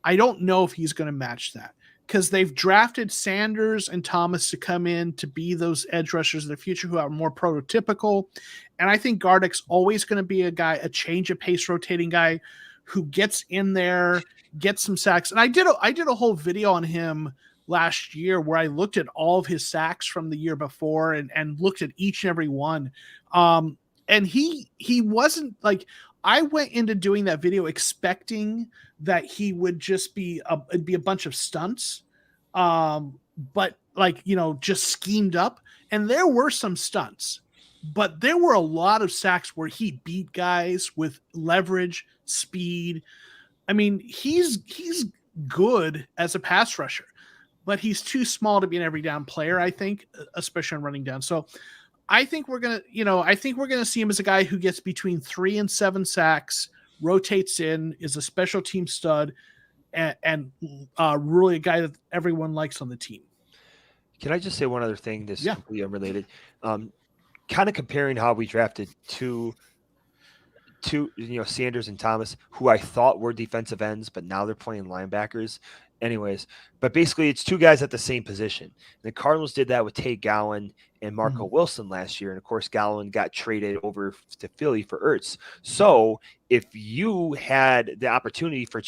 I don't know if he's going to match that because they've drafted Sanders and Thomas to come in to be those edge rushers of the future who are more prototypical. And I think Gardeck's always going to be a change of pace rotating guy who gets in there, gets some sacks. And I did a whole video on him last year where I looked at all of his sacks from the year before and looked at each and every one. And he wasn't like, I went into doing that video expecting that he would just be it'd be a bunch of stunts, but just schemed up. And there were some stunts, but there were a lot of sacks where he beat guys with leverage, speed. I mean, he's good as a pass rusher, but he's too small to be an every down player, I think, especially on running down. So I think we're going to see him as a guy who gets between 3 and 7 sacks, rotates in, is a special team stud, and really a guy that everyone likes on the team. Can I just say one other thing that's completely unrelated? Kind of comparing how we drafted two, Sanders and Thomas, who I thought were defensive ends, but now they're playing linebackers. Anyways, but basically it's two guys at the same position. The Cardinals did that with Tay Gowan and Marco Wilson last year. And of course, Gowan got traded over to Philly for Ertz. So if you had the opportunity to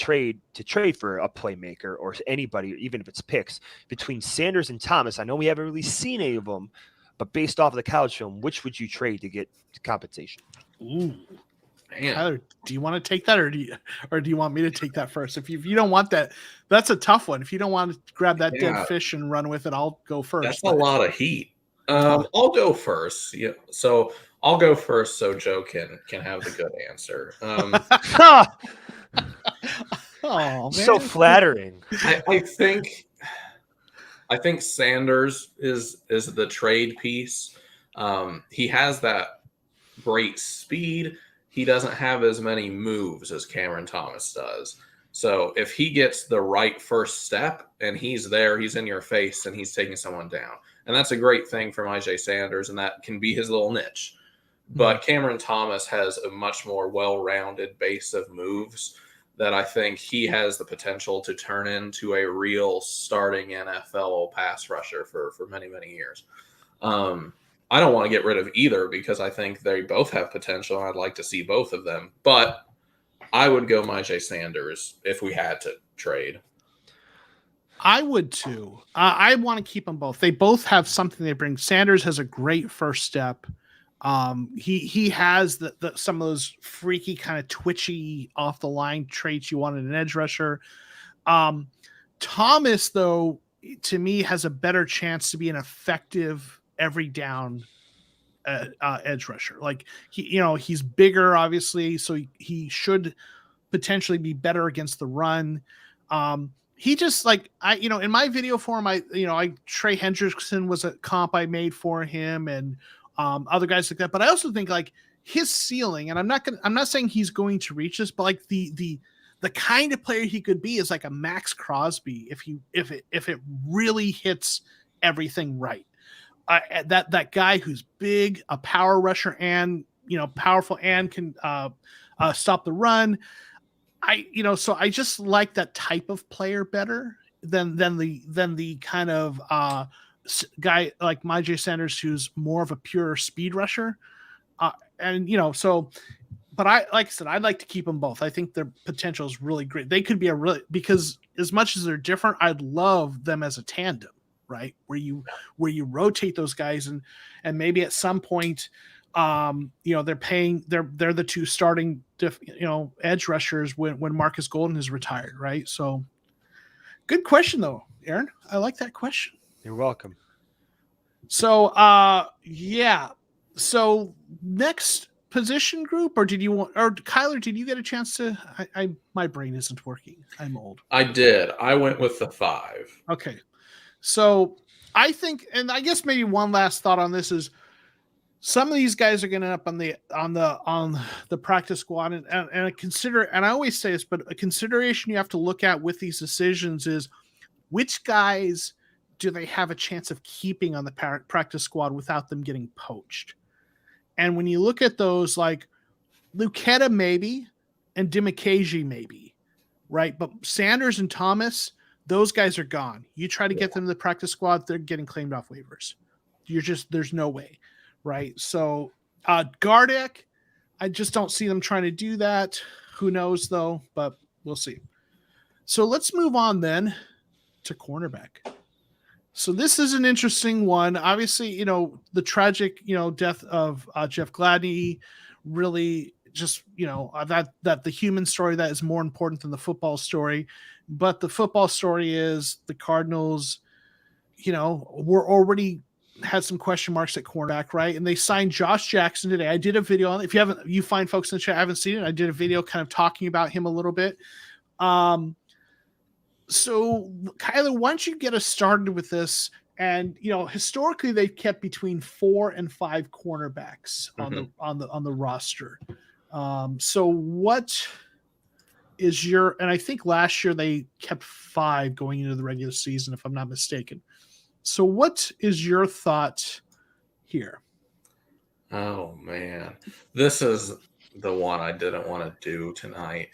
trade for a playmaker or anybody, even if it's picks between Sanders and Thomas, I know we haven't really seen any of them, but based off of the college film, which would you trade to get compensation? Ooh. Man. Tyler, do you want to take that, or do you want me to take that first? If you don't want that, that's a tough one. If you don't want to grab that dead fish and run with it, I'll go first. That's a lot of heat. I'll go first. Yeah, so I'll go first so Joe can have the good answer. Oh, man. So flattering. I think Sanders is the trade piece. He has that great speed. He doesn't have as many moves as Cameron Thomas does. So if he gets the right first step and he's there, he's in your face and he's taking someone down. And that's a great thing from IJ Sanders, and that can be his little niche. But Cameron Thomas has a much more well-rounded base of moves that I think he has the potential to turn into a real starting NFL pass rusher for many, many years. I don't want to get rid of either because I think they both have potential. I'd like to see both of them, but I would go IJ Sanders if we had to trade. I would too. I want to keep them both. They both have something they bring. Sanders has a great first step. He has some of those freaky kind of twitchy off the line traits you want in an edge rusher. Thomas, though, to me, has a better chance to be an effective every down edge rusher. Like he's bigger, obviously, so he should potentially be better against the run. He just in my video for him, Trey Hendrickson was a comp I made for him, and other guys like that. But I also think like his ceiling, and I'm not saying he's going to reach this, but like the kind of player he could be is like a Max Crosby if it really hits everything right. That guy who's big, a power rusher, and powerful, and can stop the run. So I just like that type of player better than the kind of guy like IJ Sanders who's more of a pure speed rusher. But like I said, I'd like to keep them both. I think their potential is really great. They could be because as much as they're different, I'd love them as a tandem. Right, where you rotate those guys and maybe at some point, they're the two starting edge rushers when Marcus Golden is retired, right? So, good question though, Aarron. I like that question. You're welcome. So, So next position group, or Kyler? Did you get a chance to? My brain isn't working. I'm old. I did. I went with the 5. Okay. So I think, and I guess maybe one last thought on this is some of these guys are going to end up on the practice squad, and I always say this, but a consideration you have to look at with these decisions is which guys do they have a chance of keeping on the practice squad without them getting poached? And when you look at those, like Lucetta maybe, and Dimakaji maybe, right? But Sanders and Thomas, those guys are gone. You try to get them to the practice squad, they're getting claimed off waivers. There's no way, right? So Gardeck, I just don't see them trying to do that. Who knows though, but we'll see. So let's move on then to cornerback. So this is an interesting one. Obviously, the tragic, death of Jeff Gladney really just, that the human story that is more important than the football story. But the football story is the Cardinals, were already had some question marks at cornerback, right? And they signed Josh Jackson today. I did a video on it. If you find folks in the chat haven't seen it, I did a video kind of talking about him a little bit. So, Kyler, why don't you get us started with this? And historically, they've kept between 4 and 5 cornerbacks on the roster. So, what is your? And I think last year they kept 5 going into the regular season, if I'm not mistaken. So, what is your thought here? Oh man, this is the one I didn't want to do tonight.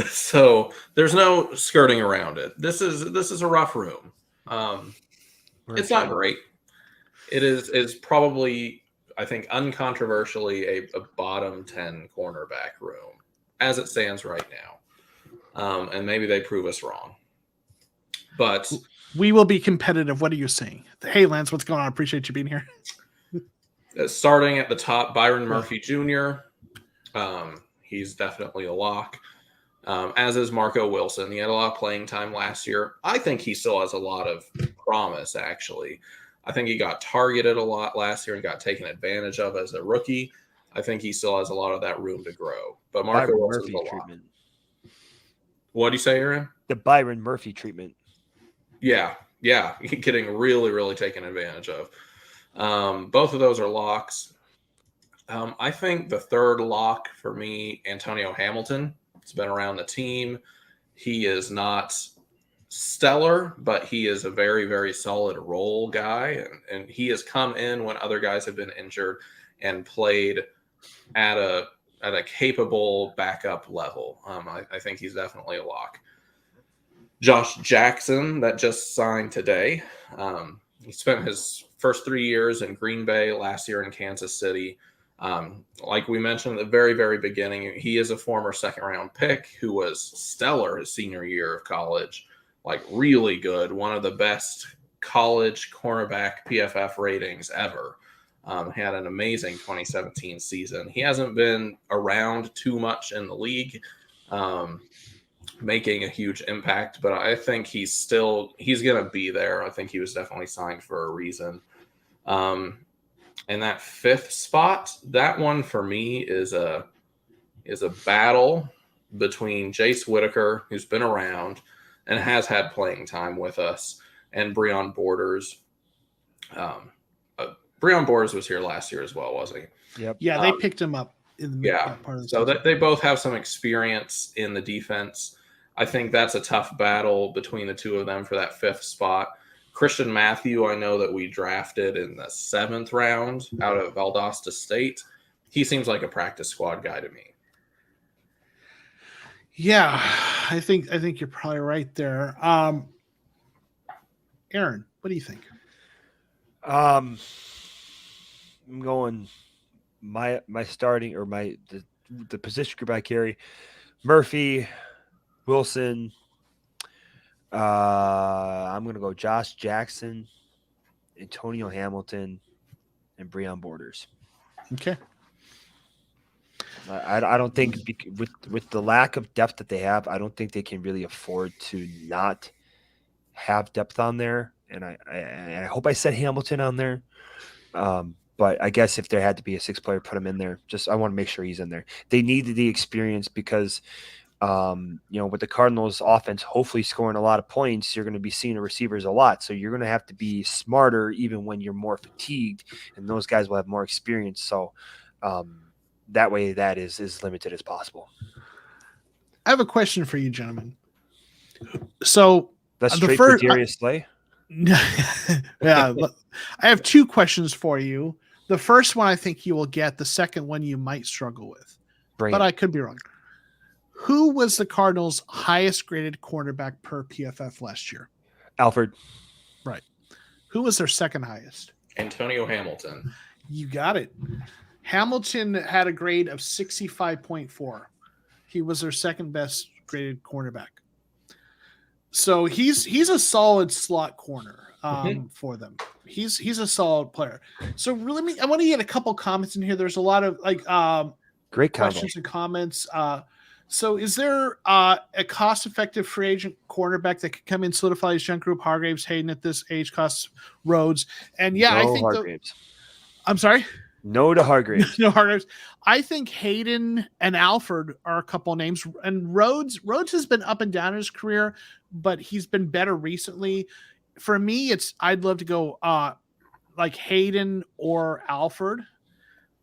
So there's no skirting around it. This is a rough room. It's not great. It is probably, I think, uncontroversially a bottom 10 cornerback room as it stands right now. And maybe they prove us wrong. But we will be competitive. What are you saying? Hey, Lance, what's going on? I appreciate you being here. Starting at the top, Byron Murphy Jr. He's definitely a lock. As is Marco Wilson. He had a lot of playing time last year. I think he still has a lot of promise, actually. I think he got targeted a lot last year and got taken advantage of as a rookie. I think he still has a lot of that room to grow. But Marco Wilson's a lock. Treatment. What do you say, Aaron? The Byron Murphy treatment. Yeah. Getting really, really taken advantage of. Both of those are locks. I think the third lock for me, Antonio Hamilton. He's been around the team. He is not stellar, but he is a very, very solid role guy. And he has come in when other guys have been injured and played at a capable backup level. I think he's definitely a lock. Josh Jackson, that just signed today. He spent his first 3 years in Green Bay, last year in Kansas City. Like we mentioned at the very, very beginning, he is a former second-round pick who was stellar his senior year of college, like really good, one of the best college cornerback PFF ratings ever. Had an amazing 2017 season. He hasn't been around too much in the league, making a huge impact, but I think he's going to be there. I think he was definitely signed for a reason. And that fifth spot, that one for me is a battle between Jace Whitaker, who's been around and has had playing time with us, and Breon Borders. Breon Borders was here last year as well, wasn't he? Yep. Yeah, they picked him up in the part of the season. So they both have some experience in the defense. I think that's a tough battle between the two of them for that fifth spot. Christian Matthew, I know that we drafted in the 7th round out of Valdosta State. He seems like a practice squad guy to me. Yeah, I think you're probably right there. Aaron, what do you think? I'm going my starting or the position group I carry: Murphy, Wilson. I'm going to go Josh Jackson, Antonio Hamilton, and Breon Borders. Okay. I don't think with the lack of depth that they have, I don't think they can really afford to not have depth on there. And I hope I said Hamilton on there. But I guess if there had to be a 6th player, put him in there. I want to make sure he's in there. They needed the experience because with the Cardinals offense, hopefully scoring a lot of points, you're going to be seeing the receivers a lot. So you're going to have to be smarter even when you're more fatigued, and those guys will have more experience. So that way that is as limited as possible. I have a question for you, gentlemen. So that's straight for Darius Slay. Yeah, I have 2 questions for you. The first one I think you will get. The second one you might struggle with, but I could be wrong. Who was the Cardinals' highest graded cornerback per PFF last year? Alfred. Right. Who was their second highest? Antonio Hamilton. You got it. Hamilton had a grade of 65.4. He was their second best graded cornerback. So he's a solid slot corner for them. He's a solid player. So really, I want to get a couple comments in here. There's a lot of great questions and comments. So is there a cost-effective free agent cornerback that could come in, solidify his junk group? Hargraves, Hayden at this age, costs Rhodes. And I think Hargraves. I'm sorry? No to Hargreaves. No Hargreaves. I think Hayden and Alford are a couple of names, and Rhodes has been up and down in his career, but he's been better recently. For me, I'd love to go like Hayden or Alford.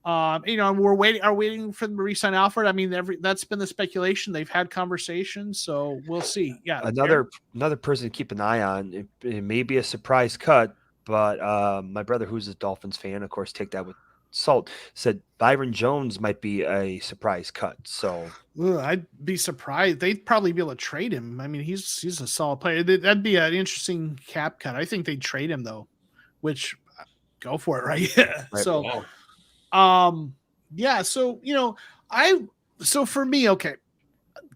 We're waiting for them to re-sign Alford. I mean, that's been the speculation. They've had conversations, so we'll see. Yeah, another person to keep an eye on. It may be a surprise cut, but my brother, who's a Dolphins fan, of course, take that with salt, said Byron Jones might be a surprise cut. So I'd be surprised. They'd probably be able to trade him. I mean, he's a solid player. That'd be an interesting cap cut. I think they'd trade him though, which go for it, right? Right. So, yeah. So so for me, okay,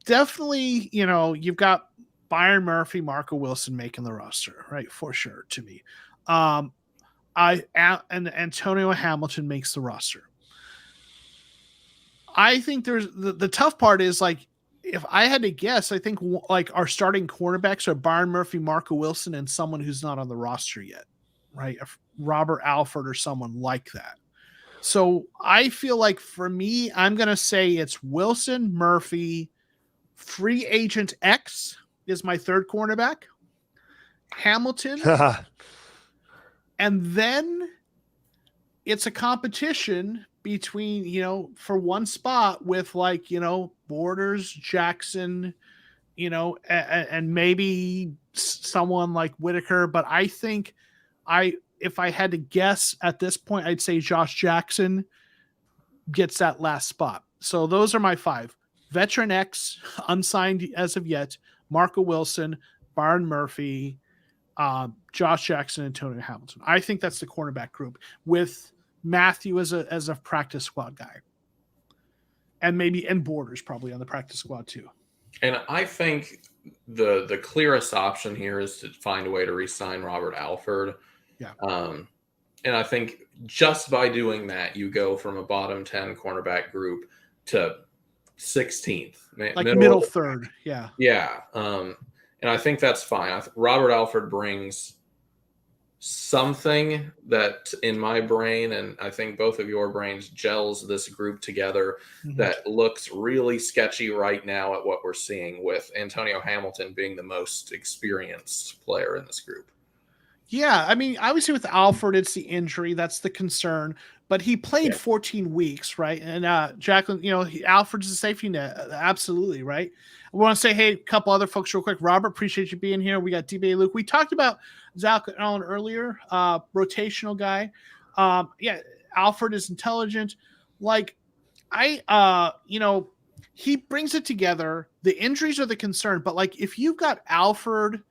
definitely, you've got Byron Murphy, Marco Wilson making the roster, right? For sure, to me. And Antonio Hamilton makes the roster. I think there's the tough part is like, if I had to guess, I think like our starting cornerbacks are Byron Murphy, Marco Wilson, and someone who's not on the roster yet, right? Robert Alford or someone like that. So I feel like for me, I'm going to say it's Wilson, Murphy, free agent X is my third cornerback, Hamilton. And then it's a competition between, for one spot with like, Borders, Jackson, and maybe someone like Whitaker. But I think if I had to guess at this point, I'd say Josh Jackson gets that last spot. So those are my five. Veteran X, unsigned as of yet, Marco Wilson, Byron Murphy, Josh Jackson, Antonio Hamilton. I think that's the cornerback group with Matthew as a practice squad guy. And Borders probably on the practice squad too. And I think the clearest option here is to find a way to re-sign Robert Alford. Yeah. And I think just by doing that, you go from a bottom 10 cornerback group to 16th. Like middle third. Yeah. Yeah. And I think that's fine. Robert Alford brings something that in my brain, and I think both of your brains, gels this group together that looks really sketchy right now at what we're seeing, with Antonio Hamilton being the most experienced player in this group. Yeah, I mean, obviously with Alford, it's the injury. That's the concern. But he played 14 weeks, right? And Jacqueline, Alford's a safety net. Absolutely, right? I want to say, hey, a couple other folks real quick. Robert, appreciate you being here. We got DBA Luke. We talked about Zach Allen earlier, rotational guy. Alford is intelligent. Like, he brings it together. The injuries are the concern. But, like, if you've got Alford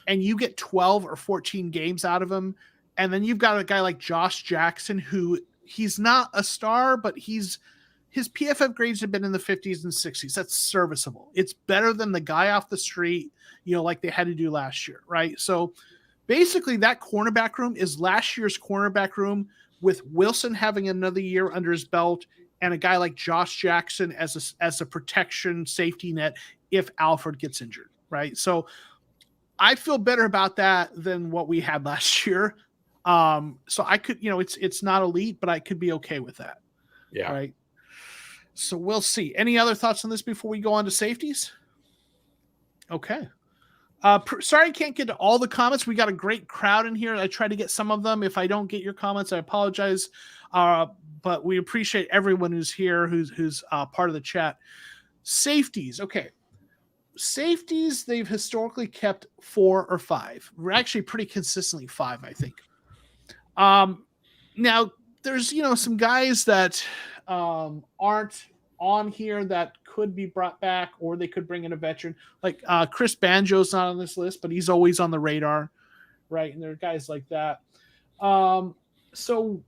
and you get 12 or 14 games out of him, and then you've got a guy like Josh Jackson, who he's not a star, but his PFF grades have been in the 50s and 60s. That's serviceable. It's better than the guy off the street, like they had to do last year, right? So basically that cornerback room is last year's cornerback room, with Wilson having another year under his belt and a guy like Josh Jackson as a protection safety net if Alford gets injured, right? So I feel better about that than what we had last year. So I could, it's not elite, but I could be okay with that. Yeah. Right. So we'll see. Any other thoughts on this before we go on to safeties? Okay. Sorry, I can't get to all the comments. We got a great crowd in here. I try to get some of them. If I don't get your comments, I apologize. But we appreciate everyone who's here, who's part of the chat. Safeties. Okay. Safeties, they've historically kept 4 or 5. We're actually pretty consistently 5, I think. Now there's, some guys that aren't on here that could be brought back, or they could bring in a veteran. Like Chris Banjo's not on this list, but he's always on the radar, right? And there are guys like that. So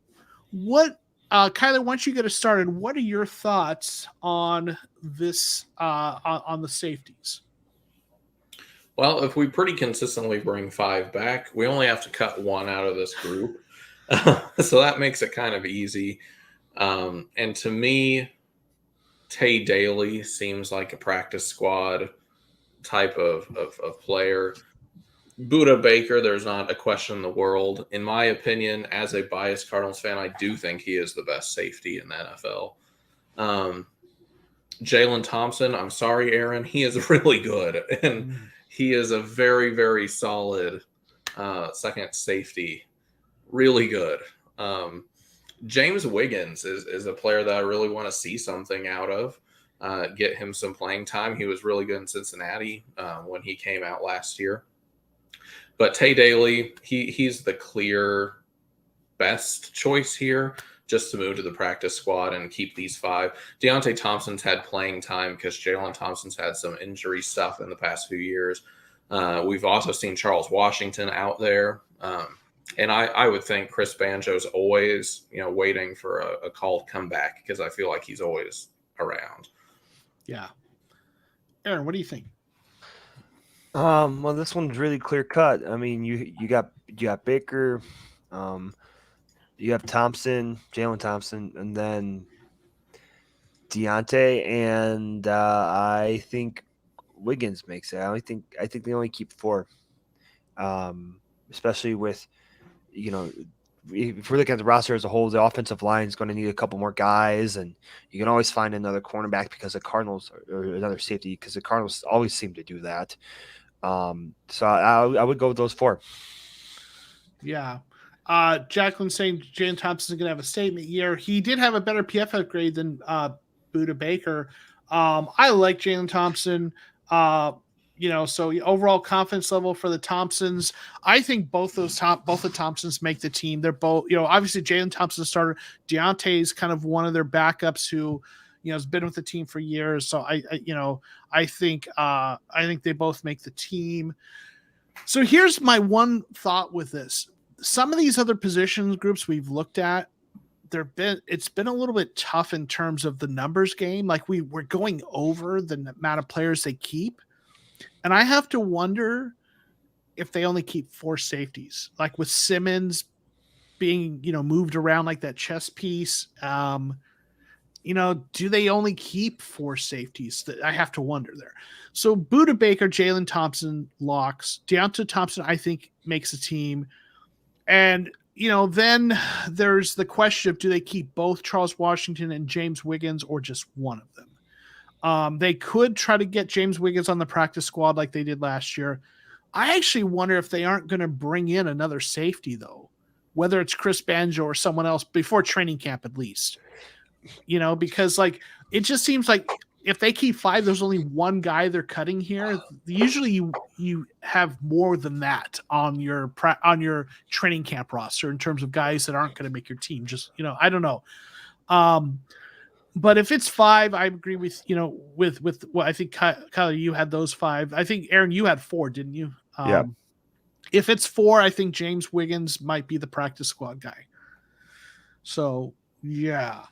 what, Kyler, once you get us started, what are your thoughts on this, on the safeties? Well, if we pretty consistently bring 5 back, we only have to cut 1 out of this group. So that makes it kind of easy. And to me, Tay Daly seems like a practice squad type of player. Buda Baker, there's not a question in the world. In my opinion, as a biased Cardinals fan, I do think he is the best safety in the NFL. Jalen Thompson, I'm sorry, Aarron, he is really good. And he is a very, very solid second safety. Really good. James Wiggins is a player that I really want to see something out of. Get him some playing time. He was really good in Cincinnati when he came out last year. But Tay Daly, he's the clear best choice here just to move to the practice squad and keep these 5. Deontay Thompson's had playing time because Jalen Thompson's had some injury stuff in the past few years. We've also seen Charles Washington out there. And I would think Chris Banjo's always, waiting for a called comeback because I feel like he's always around. Yeah. Aarron, what do you think? Well, this one's really clear cut. I mean, you got Baker, you have Thompson, Jalen Thompson, and then Deontay, and I think Wiggins makes it. I think they only keep 4, especially with if we're looking at the roster as a whole, the offensive line is going to need a couple more guys, and you can always find another cornerback because the Cardinals or another safety because the Cardinals always seem to do that. So I would go with those 4. Yeah. Jacqueline saying Jalen Thompson is going to have a statement year. He did have a better PFF grade than Buda Baker. I like Jalen Thompson. So overall confidence level for the Thompsons. I think both the Thompsons make the team. They're both, obviously Jalen Thompson starter. Deontay is kind of one of their backups who, has been with the team for years. So I think they both make the team. So here's my one thought with this. Some of these other position groups we've looked at, it's been a little bit tough in terms of the numbers game. Like we're going over the amount of players they keep. And I have to wonder if they only keep 4 safeties, like with Simmons being, moved around like that chess piece. Do they only keep 4 safeties? I have to wonder there. So Buda Baker, Jalen Thompson locks. Deontay Thompson, I think, makes a team. And, then there's the question of do they keep both Charles Washington and James Wiggins or just one of them? They could try to get James Wiggins on the practice squad like they did last year. I actually wonder if they aren't going to bring in another safety, though, whether it's Chris Banjo or someone else before training camp at least. Because it just seems like if they keep 5, there's only one guy they're cutting here. Usually you have more than that on your training camp roster in terms of guys that aren't going to make your team. Just, I don't know. But if it's 5, I agree with, with what I think, Kyler, you had those 5. I think, Aarron, you had 4, didn't you? Yeah. If it's 4, I think James Wiggins might be the practice squad guy. So, yeah.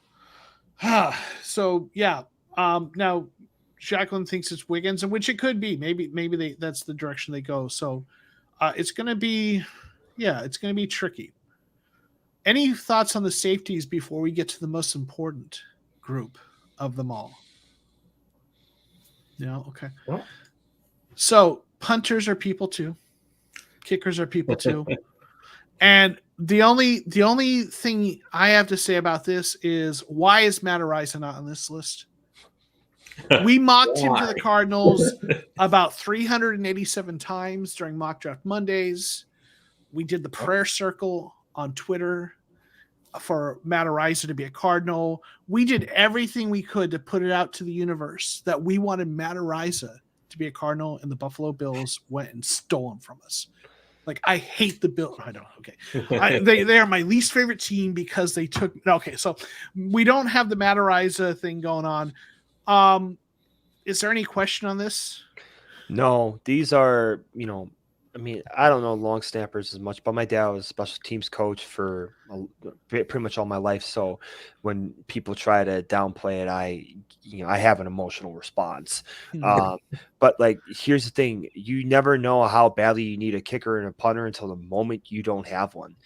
Now Jacqueline thinks it's Wiggins, and which it could be. Maybe that's the direction they go. So it's going to be tricky. Any thoughts on the safeties before we get to the most important group of them all? No? Okay. Well. So punters are people too. Kickers are people too. And the only thing I have to say about this is why is Matt Arizona not on this list? We mocked him to the Cardinals about 387 times during mock draft Mondays. We did the prayer circle on Twitter for Matt Arizona to be a Cardinal. We did everything we could to put it out to the universe that we wanted Matt Arizona to be a Cardinal, and the Buffalo Bills went and stole him from us. Like, I hate the Bills. I don't. Okay. They are my least favorite team because they took. Okay. So we don't have the Matt Arizona thing going on. Is there any question on this? No, these are, I don't know long snappers as much, but my dad was a special teams coach for pretty much all my life. So when people try to downplay it, I have an emotional response. But here's the thing. You never know how badly you need a kicker and a punter until the moment you don't have one.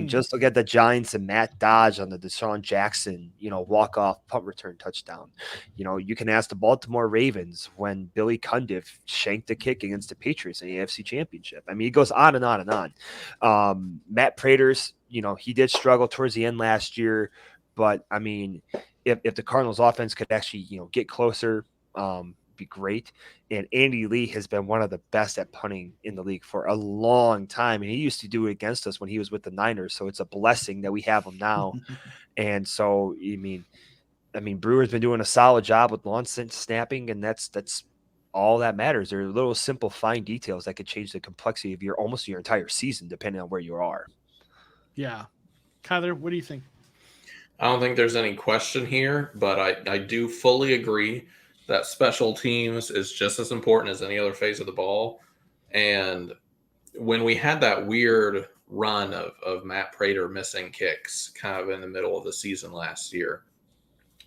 Just look at the Giants and Matt Dodge on the Deshaun Jackson, walk-off punt return touchdown. You can ask the Baltimore Ravens when Billy Cundiff shanked the kick against the Patriots in the AFC Championship. championship. I mean, it goes on and on and on. Matt Prater's, he did struggle towards the end last year, but I mean, if the Cardinals offense could actually, get closer, be great. And Andy Lee has been one of the best at punting in the league for a long time. And he used to do it against us when he was with the Niners. So it's a blessing that we have him now. And so, I mean, Brewer's been doing a solid job with lawn snapping, and that's all that matters. There are little simple fine details that could change the complexity of almost your entire season, depending on where you are. Yeah. Kyler, what do you think? I don't think there's any question here, but I do fully agree that special teams is just as important as any other phase of the ball. And when we had that weird run of Matt Prater missing kicks kind of in the middle of the season last year,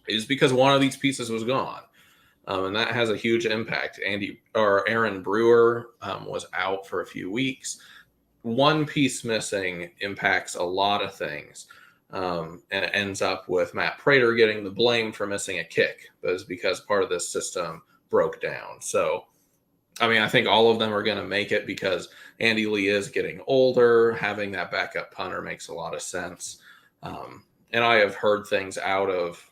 is because one of these pieces was gone. And that has a huge impact. Aaron Brewer was out for a few weeks. One piece missing impacts a lot of things. And it ends up with Matt Prater getting the blame for missing a kick. That is because part of this system broke down. So, I mean, I think all of them are going to make it because Andy Lee is getting older. Having that backup punter makes a lot of sense. And I have heard things out of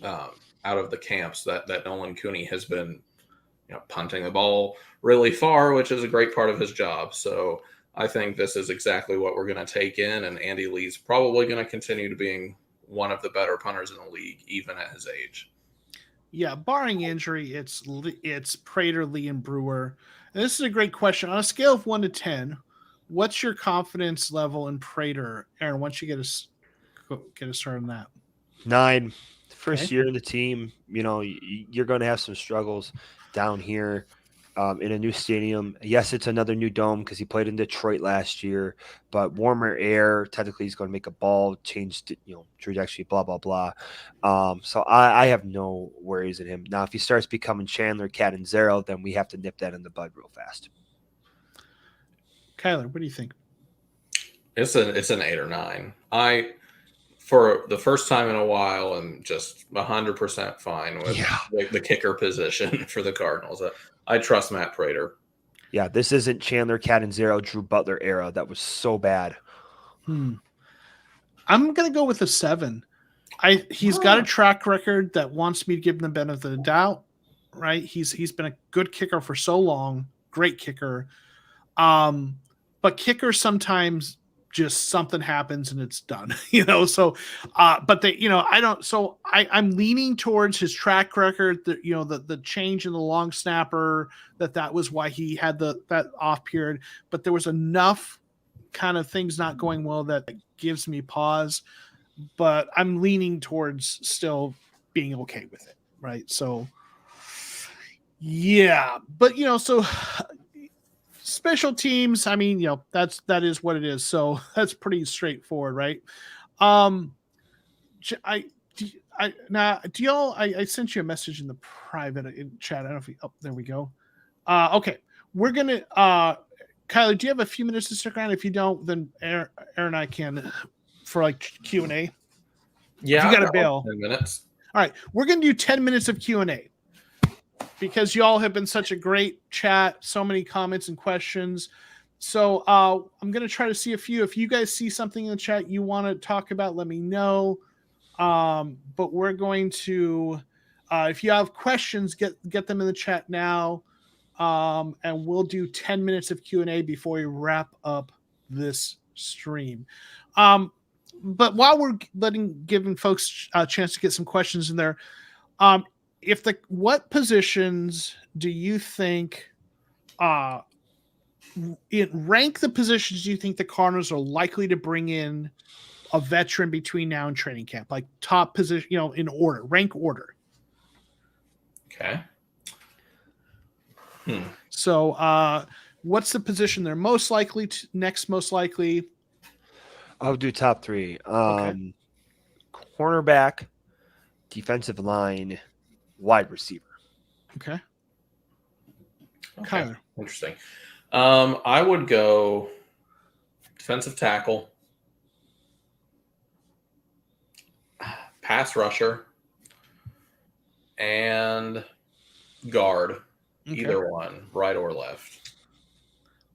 the camps that Nolan Cooney has been, punting the ball really far, which is a great part of his job. So I think this is exactly what we're going to take in, and Andy Lee's probably going to continue to being one of the better punters in the league, even at his age. Yeah, barring injury, it's Prater, Lee, and Brewer. And this is a great question. On a scale of 1 to 10, what's your confidence level in Prater? Aarron, why don't you get us started on that? 9. First year in the team, you're going to have some struggles down here in a new stadium. Yes, it's another new dome because he played in Detroit last year, but warmer air, technically he's going to make a ball change, trajectory, blah, blah, blah. So I have no worries in him. Now, if he starts becoming Chandler Catanzaro, then we have to nip that in the bud real fast. Kyler, what do you think? It's an 8 or 9. For the first time in a while, I'm just 100% fine with the kicker position for the Cardinals. I trust Matt Prater. Yeah, this isn't Chandler Catanzaro, Drew Butler era. That was so bad. I'm going to go with a 7. He's got a track record that wants me to give him the benefit of the doubt, right? He's been a good kicker for so long, great kicker. But kickers sometimes just something happens and it's done, so, but I'm leaning towards his track record, the change in the long snapper, that was why he had that off period, but there was enough kind of things not going well that gives me pause, but I'm leaning towards still being okay with it. Right. So yeah, but so special teams, I mean, that is what it is. So that's pretty straightforward, right? I sent you a message in the private chat. I don't know if there we go. Okay. We're going to, Kyler, do you have a few minutes to stick around? If you don't, then Aarron and I can for like Q&A. Yeah. If you got a bail. 10 minutes. All right. We're going to do 10 minutes of Q&A. Because y'all have been such a great chat, so many comments and questions. So I'm going to try to see a few. If you guys see something in the chat you want to talk about, let me know. But we're going to, if you have questions, get them in the chat now. And we'll do 10 minutes of Q&A before we wrap up this stream. But while we're giving folks a chance to get some questions in there, what positions do you think rank the positions you think the Cardinals are likely to bring in a veteran between now and training camp, like top position, in order, rank order. Okay. So what's the position they're most likely to, next most likely? I'll do top 3. Okay. Cornerback, defensive line, wide receiver. Okay. Kyler. Interesting. I would go defensive tackle, pass rusher, and guard. Okay. Either one, right or left.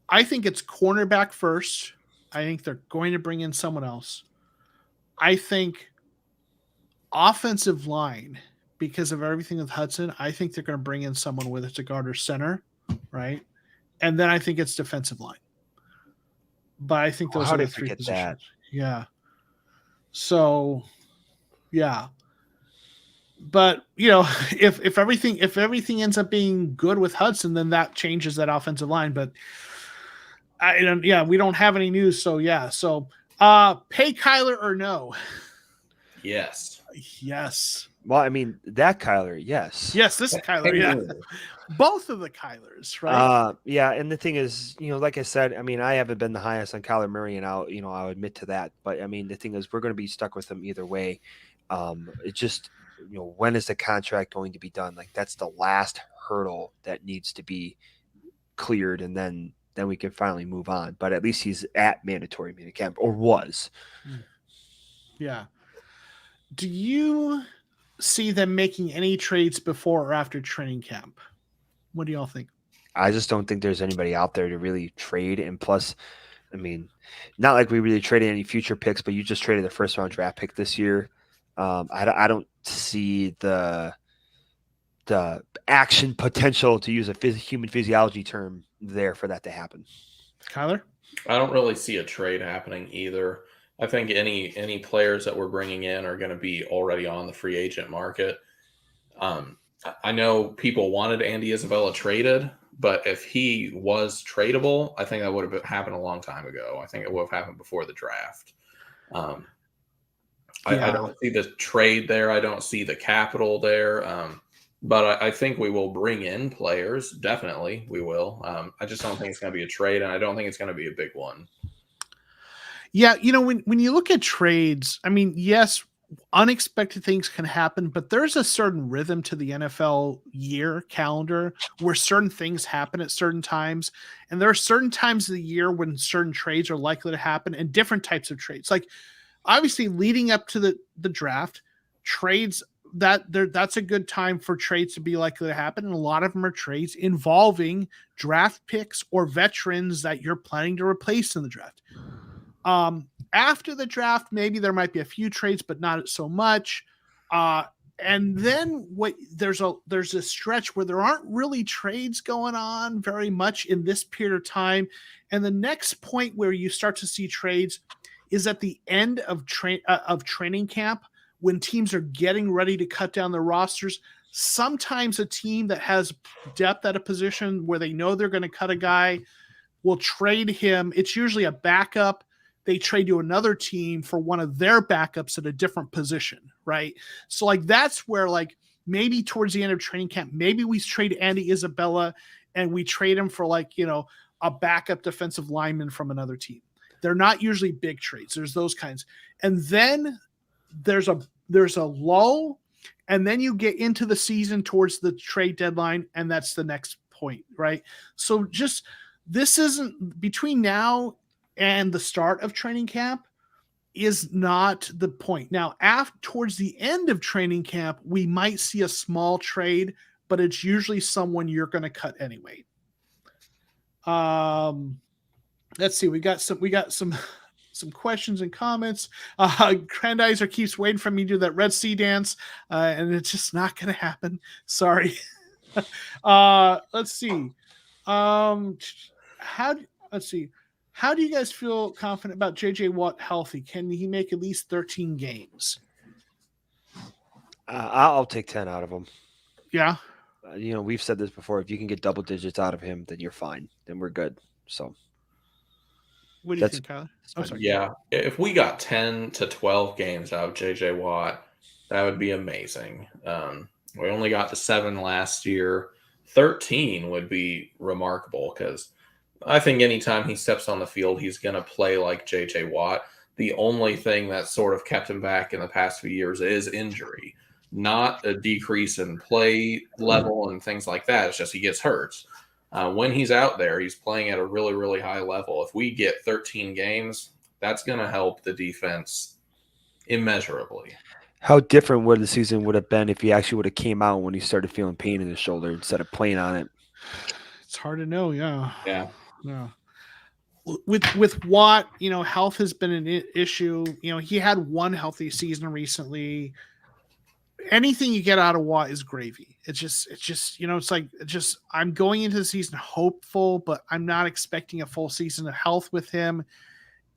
I think it's cornerback first. I think they're going to bring in someone else. I think offensive line, because of everything with Hudson, I think they're going to bring in someone with it to guard or center, right? And then I think it's defensive line. But I think those are the three positions. Yeah. So, yeah. But if everything ends up being good with Hudson, then that changes that offensive line. But we don't have any news. So yeah. So pay Kyler or no? Yes. Well, I mean, that Kyler, yes. Yes, this Kyler, yeah. Both of the Kylers, right? Yeah, and the thing is, like I said, I mean, I haven't been the highest on Kyler Murray, and I'll admit to that. But I mean, the thing is, we're going to be stuck with him either way. It's just, when is the contract going to be done? Like, that's the last hurdle that needs to be cleared, and then we can finally move on. But at least he's at mandatory minicamp, or was. Yeah. Do you see them making any trades before or after training camp? What do y'all think? I just don't think there's anybody out there to really trade. And plus, I mean, not like we really traded any future picks, but you just traded the first round draft pick this year. I don't see the action potential, to use a human physiology term, there for that to happen. Kyler? I don't really see a trade happening either. I think any players that we're bringing in are going to be already on the free agent market. I know people wanted Andy Isabella traded, but if he was tradable, I think that would have happened a long time ago. I think it would have happened before the draft. I don't see the trade there. I don't see the capital there. But I think we will bring in players. Definitely, we will. I just don't think it's going to be a trade, and I don't think it's going to be a big one. Yeah, when you look at trades, I mean, yes, unexpected things can happen, but there's a certain rhythm to the NFL year calendar where certain things happen at certain times. And there are certain times of the year when certain trades are likely to happen, and different types of trades. Like, obviously, leading up to the draft, trades that's a good time for trades to be likely to happen. And a lot of them are trades involving draft picks or veterans that you're planning to replace in the draft. After the draft, maybe there might be a few trades, but not so much. And then there's a stretch where there aren't really trades going on very much in this period of time. And the next point where you start to see trades is at the end of training camp, when teams are getting ready to cut down their rosters. Sometimes a team that has depth at a position where they know they're going to cut a guy will trade him. It's usually a backup. They trade to another team for one of their backups at a different position, right? So, like, that's where, like, maybe towards the end of training camp, maybe we trade Andy Isabella and we trade him for, like, a backup defensive lineman from another team. They're not usually big trades. There's those kinds. And then there's a lull, and then you get into the season towards the trade deadline, and that's the next point, right? So just, this isn't, between now and the start of training camp is not the point. Now, towards the end of training camp, we might see a small trade, but it's usually someone you're going to cut anyway. Let's see. We got some questions and comments. Grandizer keeps waiting for me to do that Red Sea dance, and it's just not going to happen. Sorry. Let's see. How do you guys feel confident about JJ Watt healthy? Can he make at least 13 games? I'll take 10 out of him. Yeah. We've said this before. If you can get double digits out of him, then you're fine. Then we're good. So. What do you think, Kyler? Oh, sorry. Yeah. If we got 10 to 12 games out of JJ Watt, that would be amazing. We only got to 7 last year. 13 would be remarkable, because I think anytime he steps on the field, he's going to play like JJ Watt. The only thing that sort of kept him back in the past few years is injury, not a decrease in play level and things like that. It's just he gets hurt. When he's out there, he's playing at a really, really high level. If we get 13 games, that's going to help the defense immeasurably. How different would the season would have been if he actually would have came out when he started feeling pain in his shoulder instead of playing on it? It's hard to know. Yeah. Yeah. Yeah. with Watt, health has been an issue. He had one healthy season recently. Anything you get out of Watt is gravy. It's just I'm going into the season hopeful, but I'm not expecting a full season of health with him.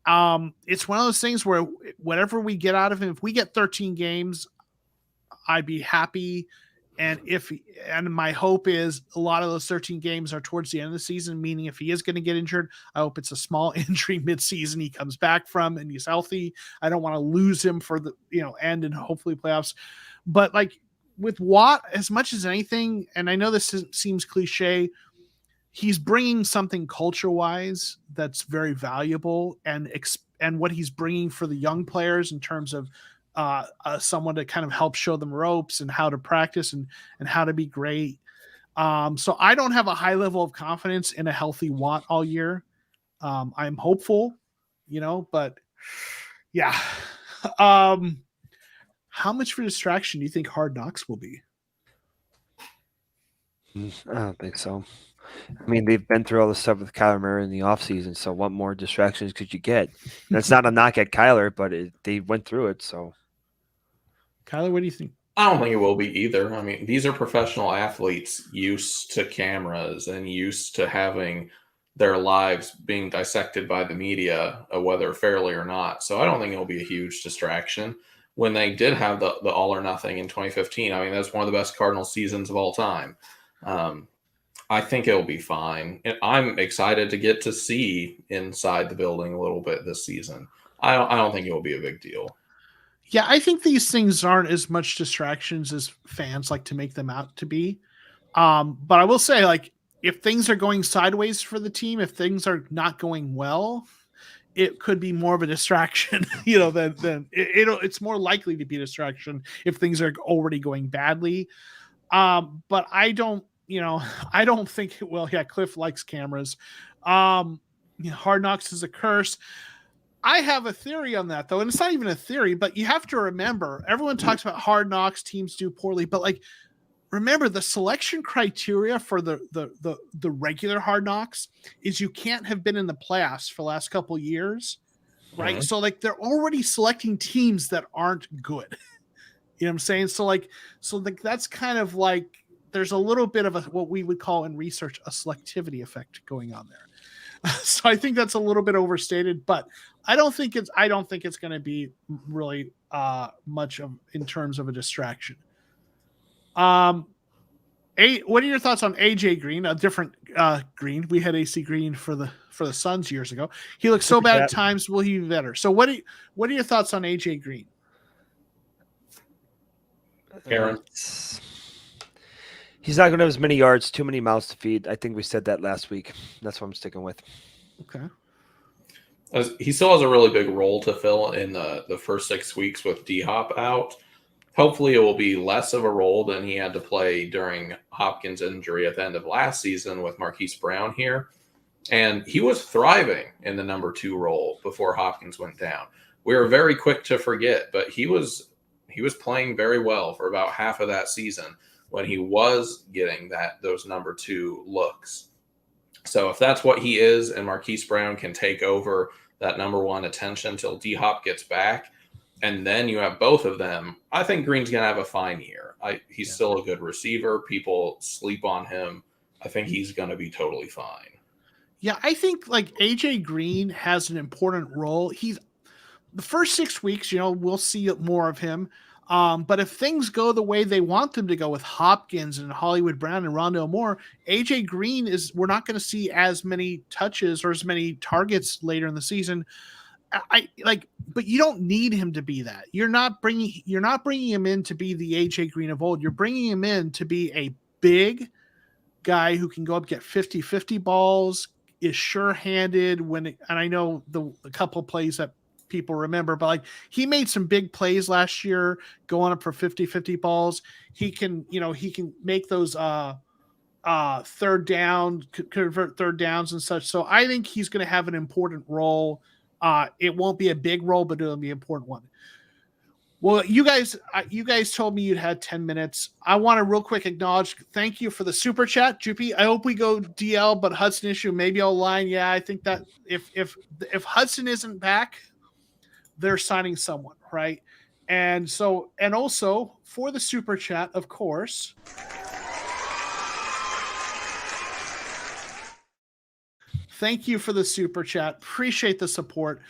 It's one of those things where whatever we get out of him, if we get 13 games, I'd be happy. And my hope is a lot of those 13 games are towards the end of the season, meaning if he is going to get injured, I hope it's a small injury mid-season he comes back from and he's healthy. I don't want to lose him for the end and hopefully playoffs. But like with Watt, as much as anything, and I know this seems cliche, he's bringing something culture-wise that's very valuable, and what he's bringing for the young players in terms of someone to kind of help show them ropes and how to practice and how to be great. So I don't have a high level of confidence in a healthy Watt all year. I'm hopeful, but yeah. How much of a distraction do you think Hard Knocks will be? I don't think so. I mean, they've been through all this stuff with Kyler Murray in the offseason, so what more distractions could you get? And it's not a knock at Kyler, but they went through it, so. Kyler, what do you think? I don't think it will be either. I mean, these are professional athletes used to cameras and used to having their lives being dissected by the media, whether fairly or not. So I don't think it'll be a huge distraction. When they did have the all or nothing in 2015, I mean, that's one of the best Cardinals seasons of all time. I think it'll be fine. And I'm excited to get to see inside the building a little bit this season. I don't think it will be a big deal. Yeah, I think these things aren't as much distractions as fans like to make them out to be. But I will say, like, if things are going sideways for the team, if things are not going well, it could be more of a distraction, than it's more likely to be a distraction if things are already going badly. But I don't think it will. Yeah, Cliff likes cameras. Hard Knocks is a curse. I have a theory on that, though, and it's not even a theory, but you have to remember, everyone talks about Hard Knocks, teams do poorly, but like, remember the selection criteria for the regular Hard Knocks is you can't have been in the playoffs for the last couple of years, right? Mm-hmm. So like they're already selecting teams that aren't good. You know what I'm saying? So that's kind of like there's a little bit of what we would call in research a selectivity effect going on there. So I think that's a little bit overstated, but I don't think it's going to be really much in terms of a distraction. What are your thoughts on AJ Green? A different Green. We had AC Green for the Suns years ago. He looks so bad at times. Will he be better? So what are your thoughts on AJ Green? Aarron? He's not going to have as many yards, too many mouths to feed. I think we said that last week. That's what I'm sticking with. Okay. He still has a really big role to fill in the first 6 weeks with D-Hop out. Hopefully it will be less of a role than he had to play during Hopkins' injury at the end of last season with Marquise Brown here. And he was thriving in the number 2 role before Hopkins went down. We were very quick to forget, but he was playing very well for about half of that season when he was getting those number 2 looks. So if that's what he is and Marquise Brown can take over that number 1 attention till D-Hop gets back, and then you have both of them, I think Green's going to have a fine year. He's still a good receiver. People sleep on him. I think he's going to be totally fine. Yeah, I think like AJ Green has an important role. He's the first 6 weeks, we'll see more of him. But if things go the way they want them to go with Hopkins and Hollywood Brown and Rondale Moore, AJ Green we're not going to see as many touches or as many targets later in the season. But you don't need him to be that. You're not bringing him in to be the AJ Green of old. You're bringing him in to be a big guy who can go up, get 50-50 balls, is sure-handed and I know the couple plays that people remember, but like he made some big plays last year going up for 50-50 balls. He can make those third down, convert third downs and such. So I think he's going to have an important role. It won't be a big role, but it'll be an important one. Well, you guys told me you'd had 10 minutes. I want to real quick acknowledge, thank you for the super chat, Juppy. I hope we go DL, but Hudson issue, maybe I'll line. Yeah, I think that if Hudson isn't back, they're signing someone, right? And also for the super chat, of course. Thank you for the super chat. Appreciate the support.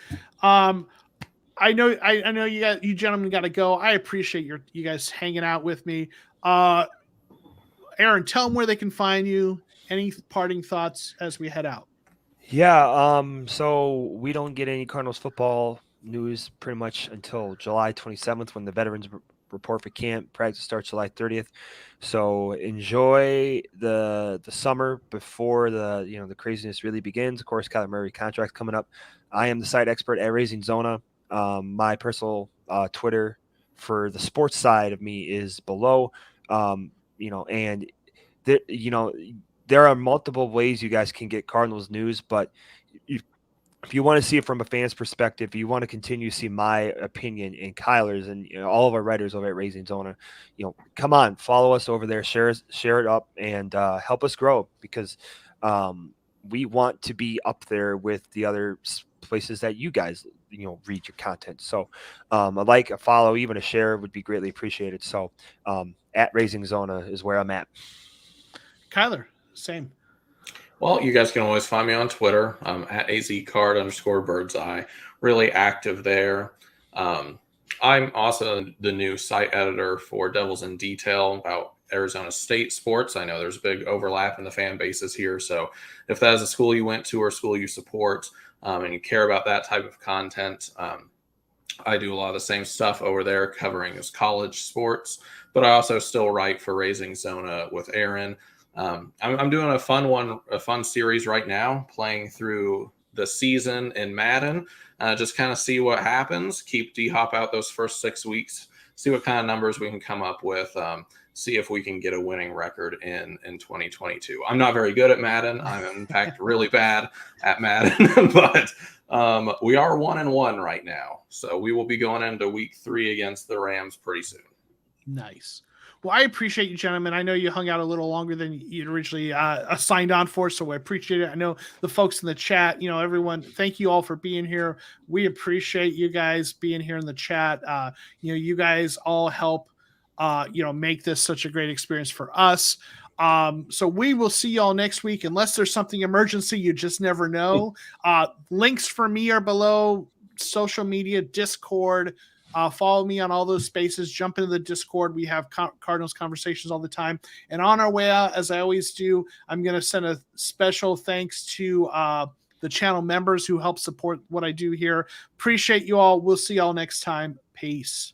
I know you gentlemen got to go. I appreciate you guys hanging out with me. Aarron, tell them where they can find you. Any parting thoughts as we head out? Yeah, so we don't get any Cardinals football news pretty much until July 27th when the veterans report for camp. Practice starts July 30th. So enjoy the summer before the craziness really begins. Of course, Kyler Murray contract coming up. I am the site expert at Raising Zona. My personal Twitter for the sports side of me is below. And there are multiple ways you guys can get Cardinals news, but if you want to see it from a fan's perspective, if you want to continue to see my opinion and Kyler's and all of our writers over at Raising Zona, come on, follow us over there, share it up, and help us grow, because we want to be up there with the other places that you guys read your content. So a like, a follow, even a share would be greatly appreciated. So at Raising Zona is where I'm at. Kyler, same. Well, you guys can always find me on Twitter. I'm at @azcard_birdseye. Really active there. I'm also the new site editor for Devils in Detail about Arizona State sports. I know there's a big overlap in the fan bases here. So if that is a school you went to or a school you support and you care about that type of content, I do a lot of the same stuff over there covering as college sports. But I also still write for Raising Zona with Aarron. I'm doing a fun series right now, playing through the season in Madden, just kind of see what happens, keep D-Hop out those first 6 weeks, see what kind of numbers we can come up with, see if we can get a winning record in 2022. I'm not very good at Madden. I'm in fact really bad at Madden, but we are 1-1 right now. So we will be going into week 3 against the Rams pretty soon. Nice. Well, I appreciate you, gentlemen. I know you hung out a little longer than you'd originally signed on for, so I appreciate it. I know the folks in the chat, everyone, thank you all for being here. We appreciate you guys being here in the chat. You guys all help, make this such a great experience for us. So we will see y'all next week, unless there's something emergency. You just never know. Links for me are below. Social media, Discord. Follow me on all those spaces. Jump into the Discord. We have Cardinals conversations all the time. And on our way out, as I always do, I'm going to send a special thanks to the channel members who help support what I do here. Appreciate you all. We'll see y'all next time. Peace.